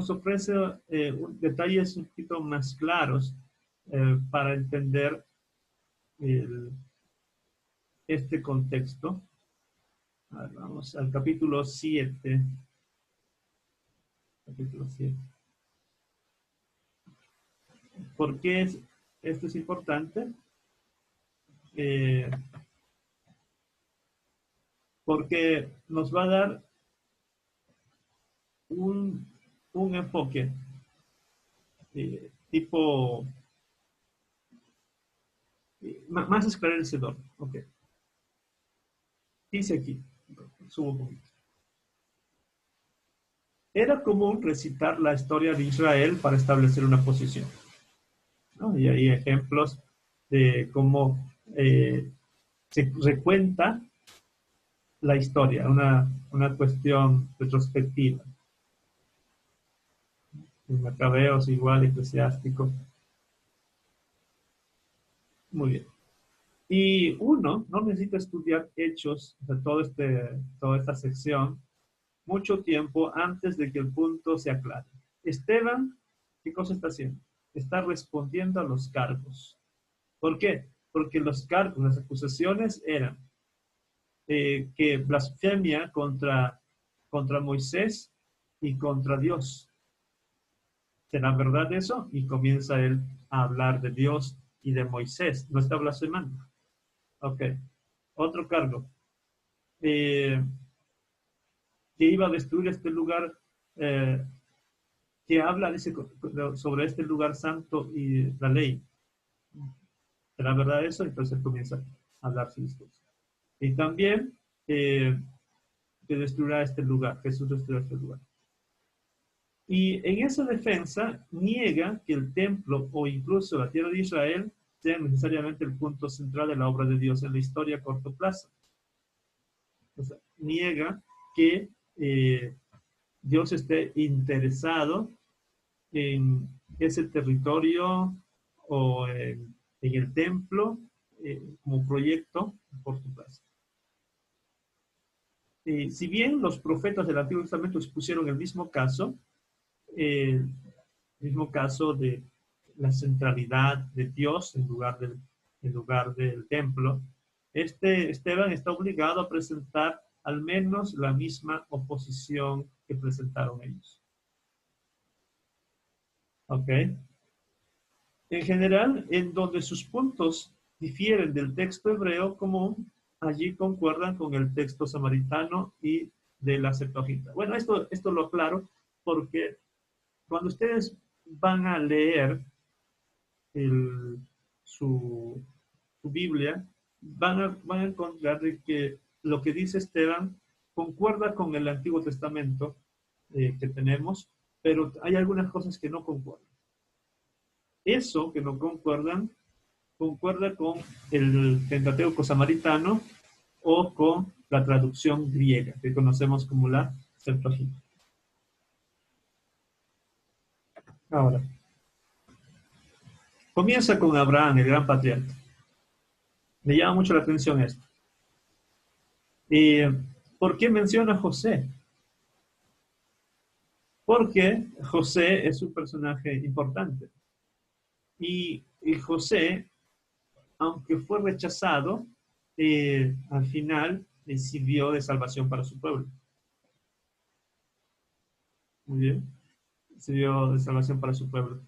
ofrece detalles un poquito más claros para entender este contexto. A ver, vamos al capítulo 7. Capítulo 7. ¿Por qué esto es importante? Porque nos va a dar un enfoque tipo más esclarecedor. Ok. Dice aquí, subo un poquito. Era común recitar la historia de Israel para establecer una posición, ¿no? Y hay ejemplos de cómo se recuenta la historia, una cuestión retrospectiva. En Macabeos igual, Eclesiástico. Muy bien. Y uno no necesita estudiar Hechos, o sea, toda esta sección, mucho tiempo antes de que el punto se aclare. Esteban, ¿qué cosa está haciendo? Está respondiendo a los cargos. ¿Por qué? Porque los cargos, las acusaciones eran que blasfemia contra Moisés y contra Dios. ¿Será verdad eso? Y comienza él a hablar de Dios y de Moisés. No está blasfemando. Ok. Otro cargo. Que iba a destruir este lugar, que habla sobre este lugar santo y la ley. ¿Será verdad eso? Entonces comienza a hablar su discurso. Y también que destruirá este lugar. Jesús destruirá este lugar. Y en esa defensa niega que el templo o incluso la tierra de Israel sean necesariamente el punto central de la obra de Dios en la historia a corto plazo. O sea, niega que Dios esté interesado en ese territorio o en el templo como proyecto a corto plazo. Si bien los profetas del Antiguo Testamento expusieron el mismo caso de la centralidad de Dios en lugar del templo, Esteban está obligado a presentar al menos la misma oposición que presentaron ellos. ¿Ok? En general, en donde sus puntos difieren del texto hebreo común, allí concuerdan con el texto samaritano y de la Septuaginta. Bueno, esto lo aclaro porque cuando ustedes van a leer su Biblia, van a encontrar que lo que dice Esteban concuerda con el Antiguo Testamento que tenemos, pero hay algunas cosas que no concuerdan. Eso que no concuerdan, concuerda con el Pentateuco samaritano o con la traducción griega, que conocemos como la Septuaginta. Ahora, comienza con Abraham, el gran patriarca. Me llama mucho la atención esto. ¿Por qué menciona a José? Porque José es un personaje importante. Y José, aunque fue rechazado, al final sirvió de salvación para su pueblo. Muy bien. Sirvió de salvación para su pueblo.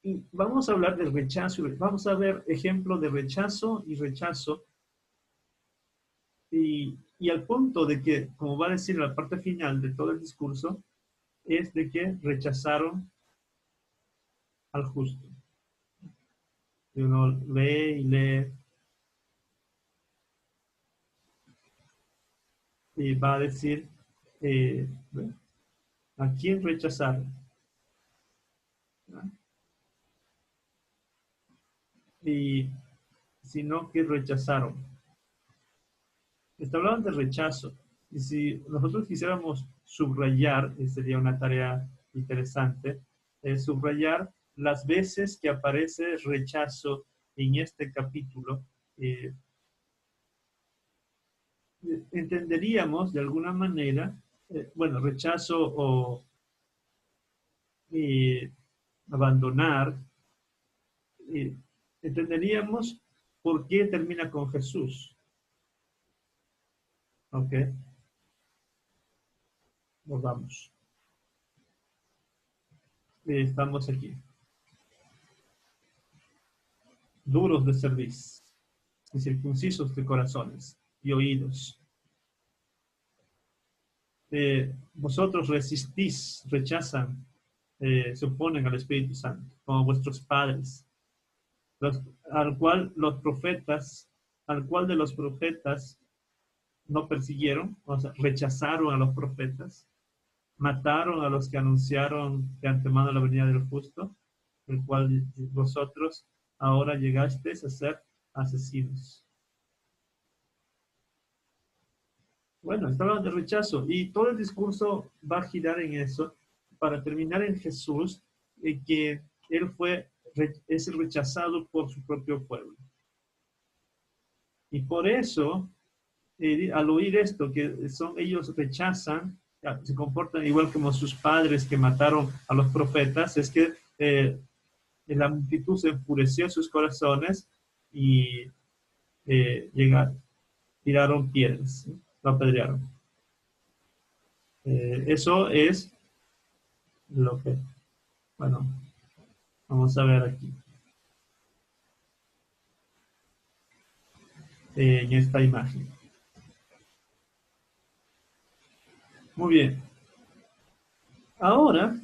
Y vamos a hablar del rechazo. Vamos a ver ejemplos de rechazo y rechazo. Y al punto de que, como va a decir la parte final de todo el discurso, es de que rechazaron al justo. Y uno lee y lee. Y va a decir, ¿a quién rechazaron? Y sino que rechazaron. Está hablando de rechazo. Y si nosotros quisiéramos subrayar, sería una tarea interesante, subrayar las veces que aparece rechazo en este capítulo, entenderíamos de alguna manera, bueno, rechazo o abandonar, entenderíamos por qué termina con Jesús. ¿Ok? Nos vamos. Estamos aquí. Duros de cerviz, incircuncisos de corazones y oídos. Vosotros resistís, rechazan, se oponen al Espíritu Santo, como vuestros padres, al cual de los profetas no persiguieron, o sea, rechazaron a los profetas, mataron a los que anunciaron de antemano la venida del justo, el cual vosotros ahora llegasteis a ser asesinos. Bueno, está hablando de rechazo y todo el discurso va a girar en eso para terminar en Jesús, que él es rechazado por su propio pueblo. Y por eso, al oír esto, que ellos rechazan, se comportan igual como sus padres que mataron a los profetas, es que la multitud se enfureció en sus corazones y tiraron piedras, ¿sí? Lo apedrearon. Eso es lo que, bueno, vamos a ver aquí. En esta imagen. Muy bien. Ahora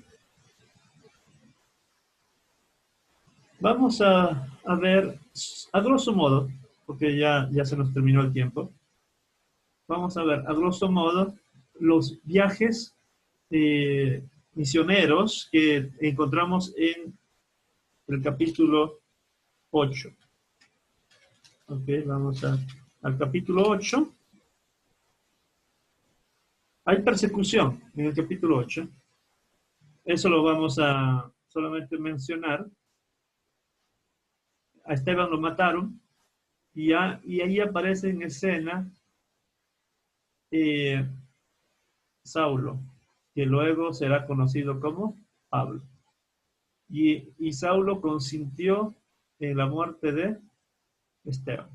vamos a ver, a grosso modo, porque ya se nos terminó el tiempo. Vamos a ver, a grosso modo, los viajes misioneros que encontramos en el capítulo 8. Ok, vamos al capítulo 8. Hay persecución en el capítulo 8. Eso lo vamos a solamente mencionar. A Esteban lo mataron y ahí aparece en escena Saulo, que luego será conocido como Pablo. Y Saulo consintió en la muerte de Esteban.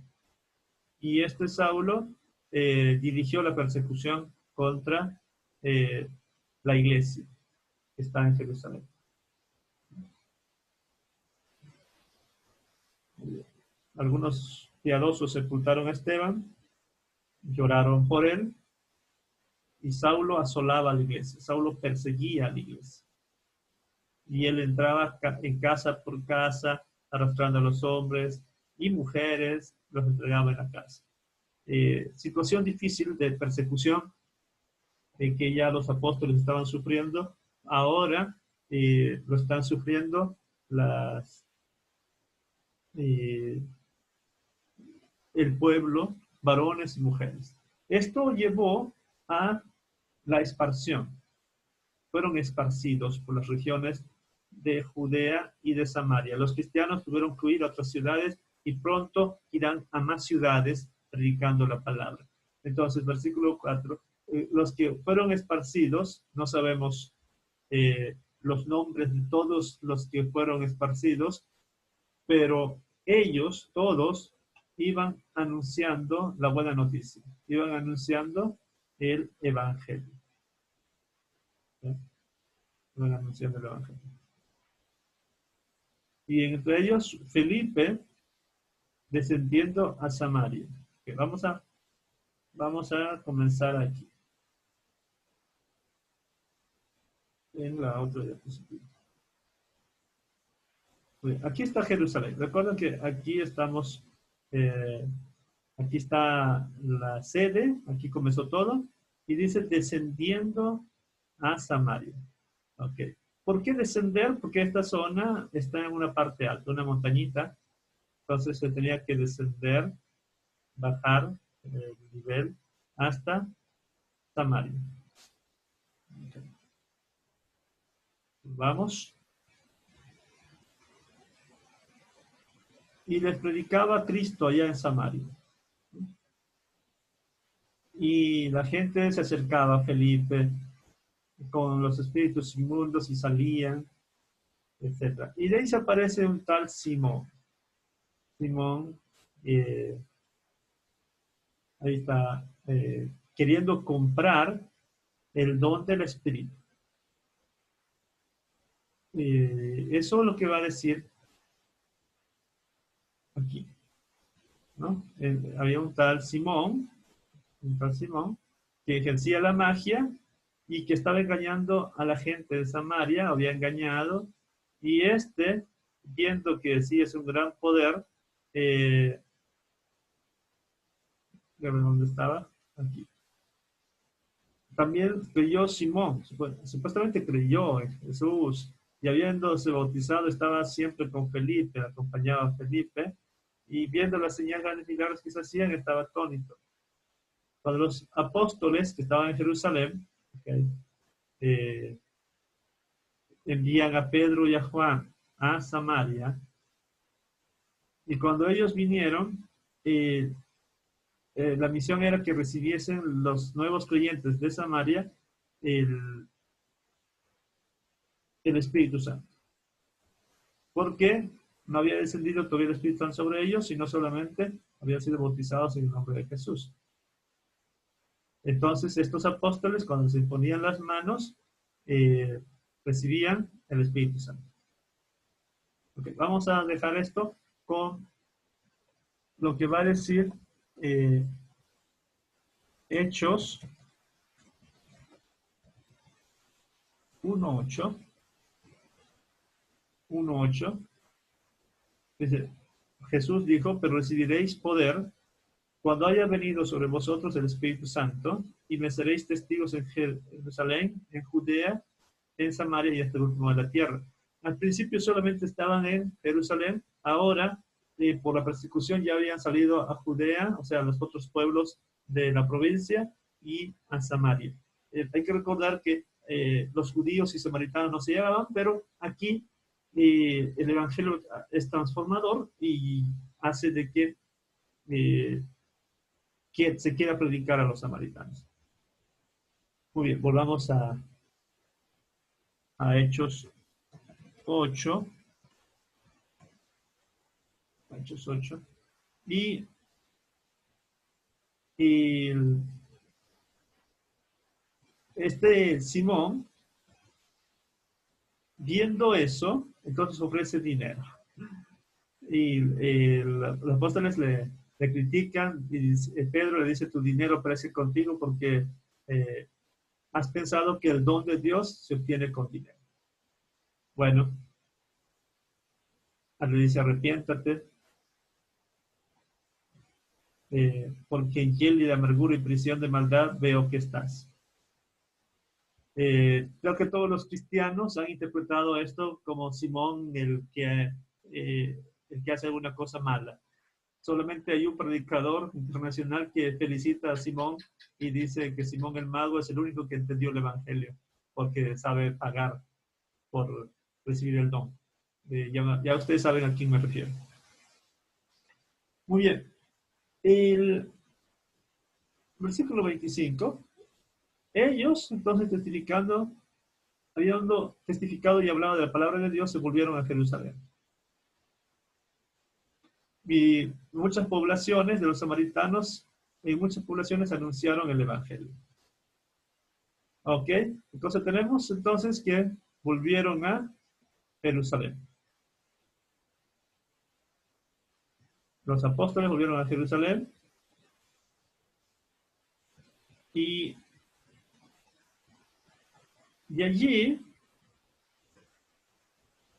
Y este Saulo dirigió la persecución contra la iglesia que está en Jerusalén. Algunos piadosos sepultaron a Esteban, lloraron por él, y Saulo asolaba a la iglesia. Saulo perseguía a la iglesia. Y él entraba en casa por casa, arrastrando a los hombres y mujeres, los entregaba en la casa. Situación difícil de persecución que ya los apóstoles estaban sufriendo. Ahora lo están sufriendo el pueblo, varones y mujeres. Esto llevó a la esparción. Fueron esparcidos por las regiones de Judea y de Samaria. Los cristianos tuvieron que huir a otras ciudades y pronto irán a más ciudades predicando la palabra. Entonces, versículo 4, los que fueron esparcidos, no sabemos los nombres de todos los que fueron esparcidos, pero ellos todos iban anunciando la buena noticia, iban anunciando el evangelio. ¿Sí? Iban anunciando el evangelio. Y entre ellos Felipe descendiendo a Samaria. Okay, vamos a comenzar aquí. En la otra diapositiva. Aquí está Jerusalén. Recuerden que aquí estamos, aquí está la sede, aquí comenzó todo, y dice descendiendo a Samaria. Ok. ¿Por qué descender? Porque esta zona está en una parte alta, una montañita, entonces se tenía que descender, bajar el nivel hasta Samaria. Okay. Vamos. Y les predicaba a Cristo allá en Samaria. Y la gente se acercaba a Felipe con los espíritus inmundos y salían, etc. Y de ahí se aparece un tal Simón. Simón, ahí está, queriendo comprar el don del Espíritu. Eso es lo que va a decir aquí, ¿no? Había un tal Simón que ejercía la magia y que estaba engañando a la gente de Samaria, había engañado, y viendo que sí es un gran poder, ¿dónde estaba? Aquí. También creyó Simón, supuestamente creyó en Jesús, y habiéndose bautizado estaba siempre con Felipe, acompañaba a Felipe, y viendo las señales, grandes milagros que se hacían, estaba atónito. Cuando los apóstoles que estaban en Jerusalén, envían a Pedro y a Juan a Samaria, y cuando ellos vinieron, la misión era que recibiesen los nuevos creyentes de Samaria el Espíritu Santo. Porque no había descendido todavía el Espíritu Santo sobre ellos, sino solamente habían sido bautizados en el nombre de Jesús. Entonces estos apóstoles, cuando se ponían las manos, recibían el Espíritu Santo. Okay, vamos a dejar esto con lo que va a decir Hechos 1:8. 1:8. Dice, Jesús dijo, pero recibiréis poder cuando haya venido sobre vosotros el Espíritu Santo, y me seréis testigos en Jerusalén, en Judea, en Samaria y hasta el último de la tierra. Al principio solamente estaban en Jerusalén, ahora por la persecución ya habían salido a Judea, o sea, a los otros pueblos de la provincia, y a Samaria. Hay que recordar que los judíos y samaritanos no se llevaban, pero aquí el evangelio es transformador y hace de que se quiera predicar a los samaritanos. Muy bien, volvamos a Hechos 8. Hechos 8. Y este Simón, viendo eso, entonces ofrece dinero. Y los apóstoles le critican y Pedro le dice, tu dinero parece contigo porque has pensado que el don de Dios se obtiene con dinero. Bueno, le dice, arrepiéntate, porque en hiel y de amargura y prisión de maldad veo que estás. Creo que todos los cristianos han interpretado esto como Simón el que hace alguna cosa mala. Solamente hay un predicador internacional que felicita a Simón y dice que Simón el Mago es el único que entendió el Evangelio, porque sabe pagar por recibir el don. Ya ustedes saben a quién me refiero. Muy bien. El versículo 25. Ellos, entonces, habiendo testificado y hablado de la palabra de Dios, se volvieron a Jerusalén. Y muchas poblaciones de los samaritanos, en muchas poblaciones anunciaron el Evangelio. Ok, entonces tenemos entonces que volvieron a Jerusalén. Los apóstoles volvieron a Jerusalén y allí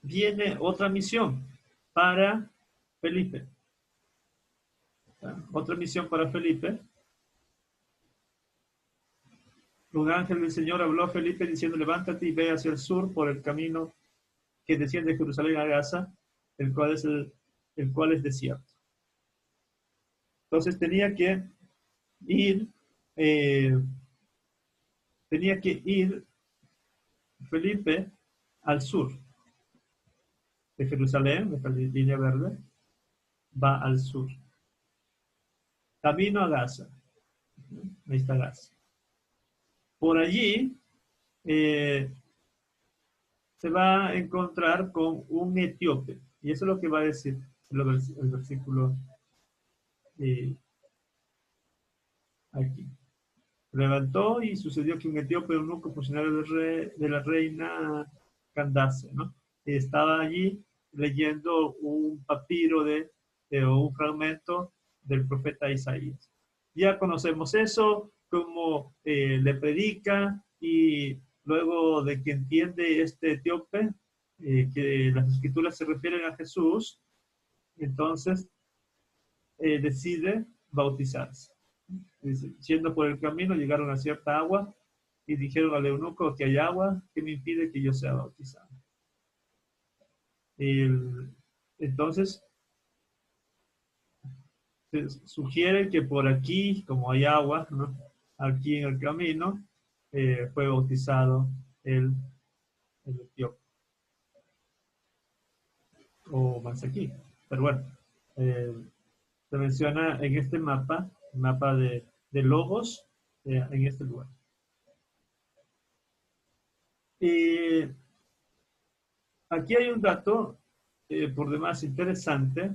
viene otra misión para Felipe. Otra misión para Felipe. Un ángel del Señor habló a Felipe diciendo, levántate y ve hacia el sur por el camino que desciende de Jerusalén a Gaza, el cual es desierto. Entonces tenía que ir Felipe al sur de Jerusalén, esta línea verde, va al sur. Camino a Gaza. Ahí está Gaza. Por allí se va a encontrar con un etíope. Y eso es lo que va a decir el versículo aquí. Levantó y sucedió que un etíope eunuco, funcionario de la reina Candace, ¿no? Y estaba allí leyendo un papiro o un fragmento del profeta Isaías. Ya conocemos eso, cómo le predica, y luego de que entiende este etíope que las escrituras se refieren a Jesús, entonces decide bautizarse. Yendo por el camino llegaron a cierta agua y dijeron al eunuco, que hay agua, que me impide que yo sea bautizado. Entonces se sugiere que por aquí, como hay agua, ¿no? Aquí en el camino fue bautizado el etíope, o más aquí, pero bueno, se menciona en este mapa de Logos, en este lugar. Aquí hay un dato por demás interesante,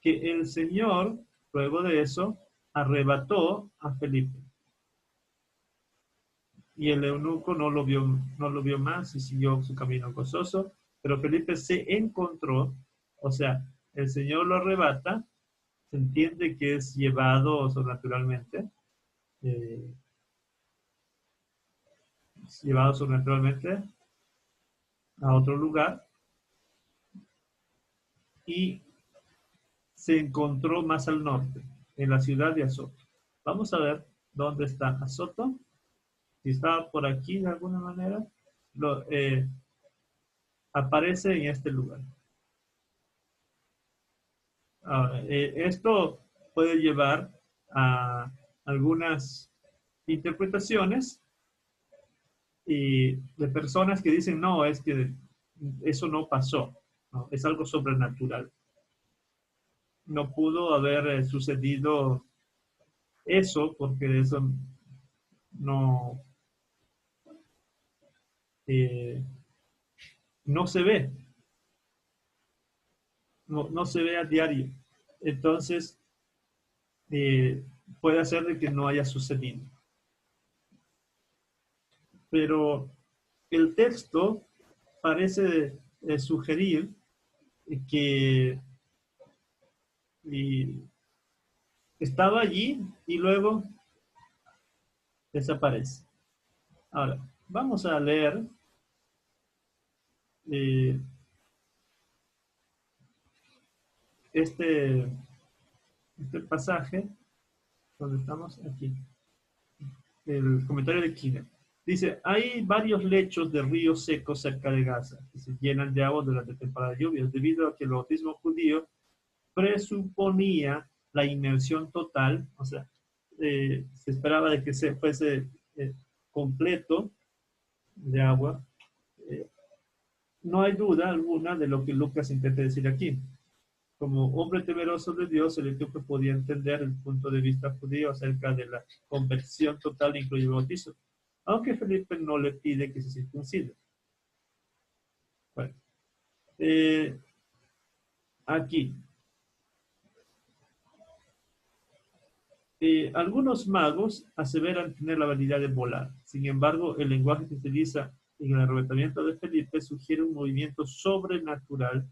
que el Señor, luego de eso, arrebató a Felipe. Y el eunuco no lo vio más y siguió su camino gozoso, pero Felipe se encontró, o sea, el Señor lo arrebata, se entiende que es llevado sobrenaturalmente, a otro lugar, y se encontró más al norte, en la ciudad de Azoto. Vamos a ver dónde está Azoto. Si estaba por aquí de alguna manera, aparece en este lugar. Ahora, esto puede llevar a algunas interpretaciones de personas que dicen, no, es que eso no pasó, ¿no? Es algo sobrenatural. No pudo haber sucedido eso, porque eso no no se ve, no se ve a diario. Entonces, puede ser de que no haya sucedido. Pero el texto parece sugerir que estaba allí y luego desaparece. Ahora, vamos a leer este pasaje donde estamos aquí. El comentario de Kina. Dice, hay varios lechos de ríos secos cerca de Gaza que se llenan de agua durante temporada de lluvias, debido a que el bautismo judío presuponía la inmersión total, o sea, se esperaba de que se fuese completo de agua. No hay duda alguna de lo que Lucas intenta decir aquí. Como hombre temeroso de Dios, el etíope podía entender el punto de vista judío acerca de la conversión total, incluye el bautizo, aunque Felipe no le pide que se circuncide. Bueno, aquí. Algunos magos aseveran tener la habilidad de volar. Sin embargo, el lenguaje que se utiliza en el arrebatamiento de Felipe sugiere un movimiento sobrenatural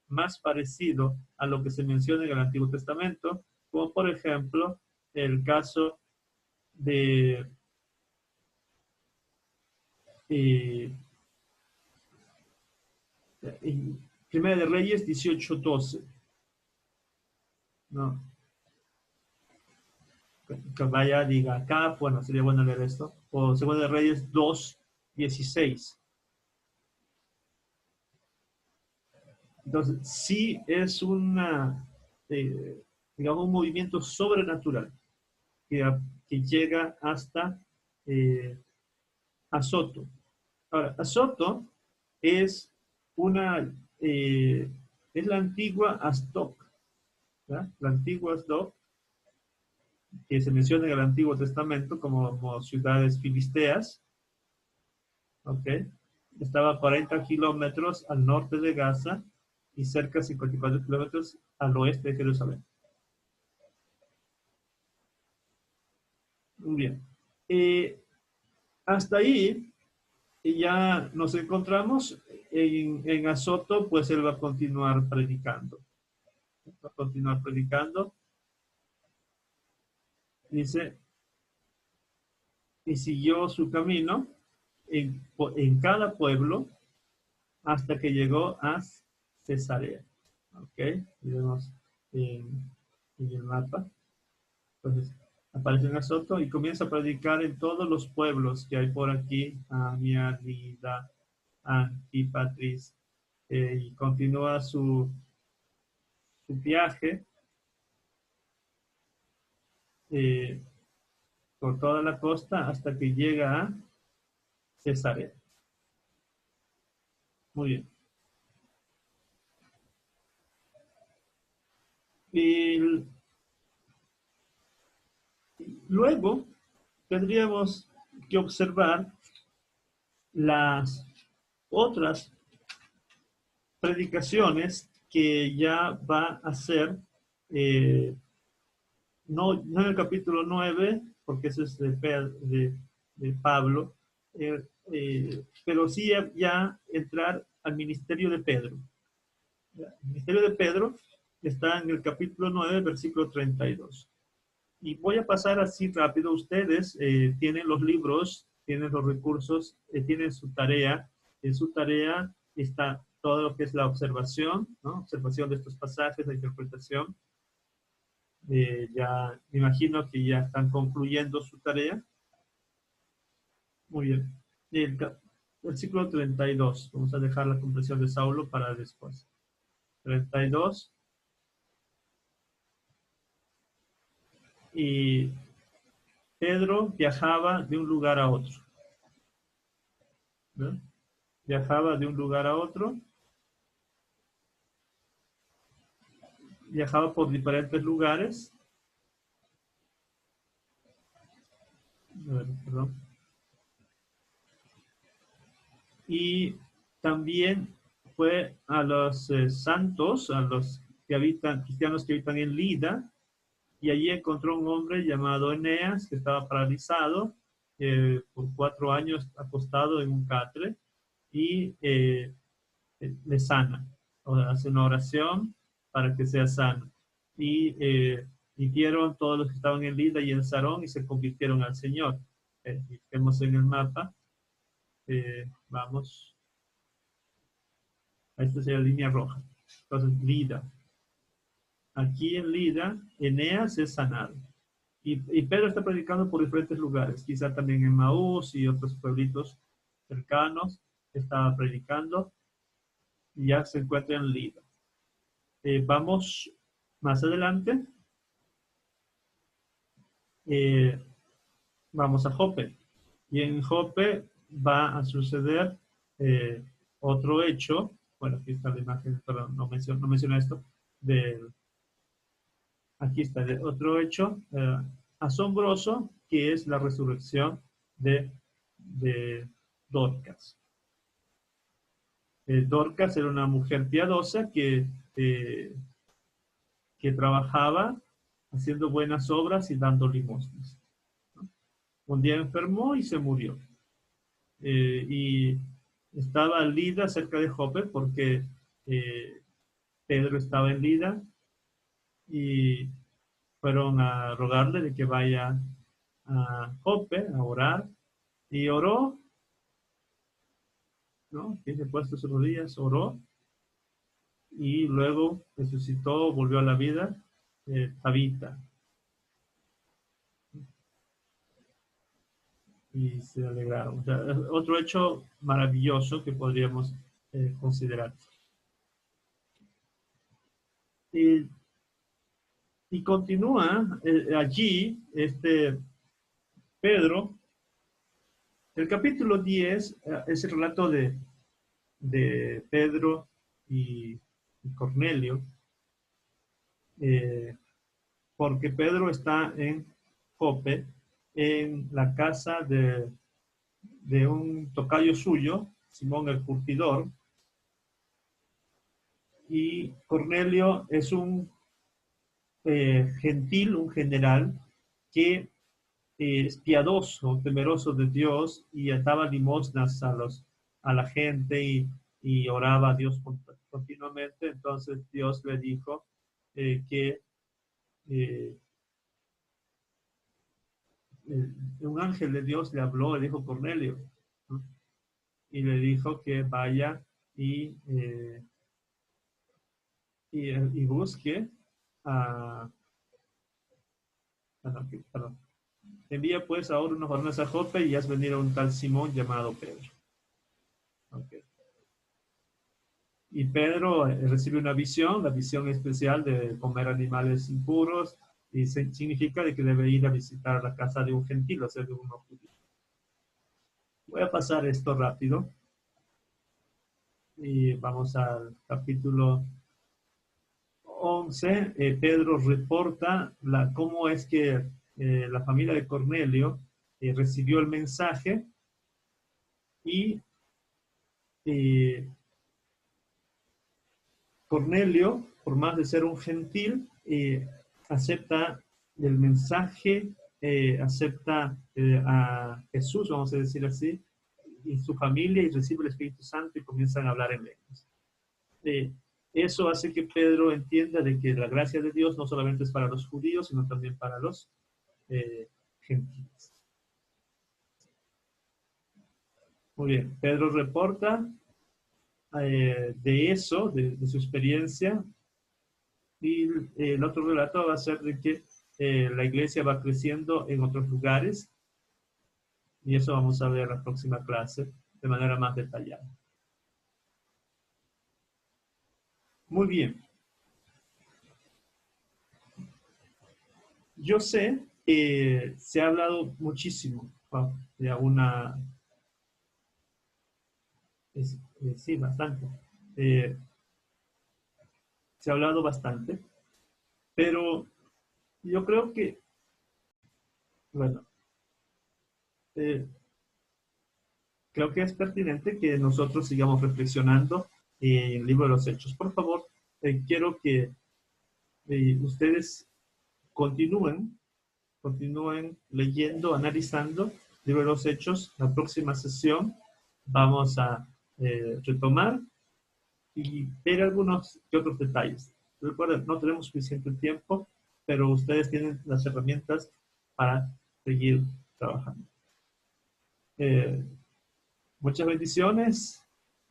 más parecido a lo que se menciona en el Antiguo Testamento, como por ejemplo el caso de en Primera de Reyes 18:12. ¿No? Que vaya, diga acá, bueno, sería bueno leer esto. O Segunda de Reyes 2:16. Entonces, sí es digamos, un movimiento sobrenatural que llega hasta Azoto. Ahora, Azoto es es la antigua Asdod, ¿verdad? La antigua Asdod, que se menciona en el Antiguo Testamento como ciudades filisteas, ¿ok? Estaba a 40 kilómetros al norte de Gaza y cerca de 54 kilómetros al oeste de Jerusalén. Muy bien. Hasta ahí ya nos encontramos en Azoto, pues él va a continuar predicando. Va a continuar predicando. Dice, y siguió su camino en cada pueblo hasta que llegó a Cesarea. ¿Ok? Vemos en el mapa. Entonces, aparece en Azoto y comienza a predicar en todos los pueblos que hay por aquí, Amia, Lida, Antipatris, y continúa su viaje por toda la costa hasta que llega a Cesarea. Muy bien. Y luego tendríamos que observar las otras predicaciones que ya va a hacer, no en el capítulo 9, porque ese es de Pablo, pero sí ya entrar al ministerio de Pedro. El ministerio de Pedro está en el capítulo 9, versículo 32. Y voy a pasar así rápido. Ustedes tienen los libros, tienen los recursos, tienen su tarea. En su tarea está todo lo que es la observación, ¿no? Observación de estos pasajes, la interpretación. Ya me imagino que ya están concluyendo su tarea. Muy bien. El versículo 32. Vamos a dejar la comprensión de Saulo para después. 32. Y Pedro viajaba de un lugar a otro, ¿no? Viajaba de un lugar a otro, viajaba por diferentes lugares. Perdón. Y también fue a los santos, a los cristianos que habitan en Lida, y allí encontró un hombre llamado Eneas, que estaba paralizado por 4 años acostado en un catre, y le sana, o hace una oración para que sea sano. Y vinieron todos los que estaban en Lida y en Sarón y se convirtieron al Señor. Vemos en el mapa, vamos, esta sería la línea roja. Entonces, Lida. Aquí en Lida, Eneas es sanado. Y Pedro está predicando por diferentes lugares, quizá también en Maús y otros pueblitos cercanos, estaba predicando y ya se encuentra en Lida. Vamos más adelante. Vamos a Jope. Y en Jope va a suceder otro hecho. Bueno, aquí está la imagen, perdón, no menciono esto. Aquí está otro hecho asombroso, que es la resurrección de Dorcas. Dorcas era una mujer piadosa que trabajaba haciendo buenas obras y dando limosnas. Un día enfermó y se murió. Y estaba en Lida, cerca de Jope, porque Pedro estaba en Lida y fueron a rogarle de que vaya a Jope a orar, y oró, ¿no? Tiene puesto sus rodillas, oró, y luego resucitó, volvió a la vida, Tabita. Y se alegraron. O sea, otro hecho maravilloso que podríamos considerar. Y continúa allí Pedro. El capítulo 10 es el relato de Pedro y Cornelio, porque Pedro está en Jope, en la casa de un tocayo suyo, Simón el Curtidor, y Cornelio es un gentil, un general, que es piadoso, temeroso de Dios, y daba limosnas a la gente y oraba a Dios continuamente. Entonces Dios le dijo que un ángel de Dios le habló, le dijo Cornelio, ¿no? Y le dijo que vaya y busque a... Perdón. Envía pues ahora unos varones a Jope y haz venir a un tal Simón llamado Pedro. Okay. Y Pedro recibe una visión, la visión especial de comer animales impuros, y significa de que debe ir a visitar la casa de un gentil, o sea, de un no judío. Voy a pasar esto rápido. Y vamos al capítulo 11. Pedro reporta cómo es que la familia de Cornelio recibió el mensaje, y Cornelio, por más de ser un gentil, acepta el mensaje, acepta a Jesús, vamos a decir así, y su familia, y recibe el Espíritu Santo y comienzan a hablar en lenguas. Eso hace que Pedro entienda de que la gracia de Dios no solamente es para los judíos, sino también para los gentiles. Muy bien, Pedro reporta de eso, de su experiencia, y el otro relato va a ser de que la iglesia va creciendo en otros lugares, y eso vamos a ver en la próxima clase de manera más detallada. Muy bien. Yo sé que se ha hablado muchísimo de una... sí, bastante. Se ha hablado bastante, pero yo creo que, bueno, creo que es pertinente que nosotros sigamos reflexionando en el libro de los Hechos. Por favor, quiero que ustedes continúen leyendo, analizando el libro de los Hechos. La próxima sesión vamos a retomar y ver algunos que otros detalles. Recuerden, no tenemos suficiente tiempo, pero ustedes tienen las herramientas para seguir trabajando. Muchas bendiciones.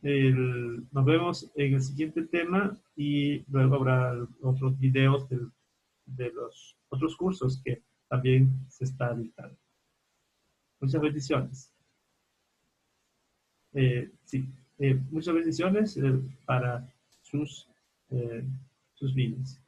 Nos vemos en el siguiente tema y luego habrá otros videos de los otros cursos que también se está dictando. Muchas bendiciones. Muchas bendiciones para sus vidas.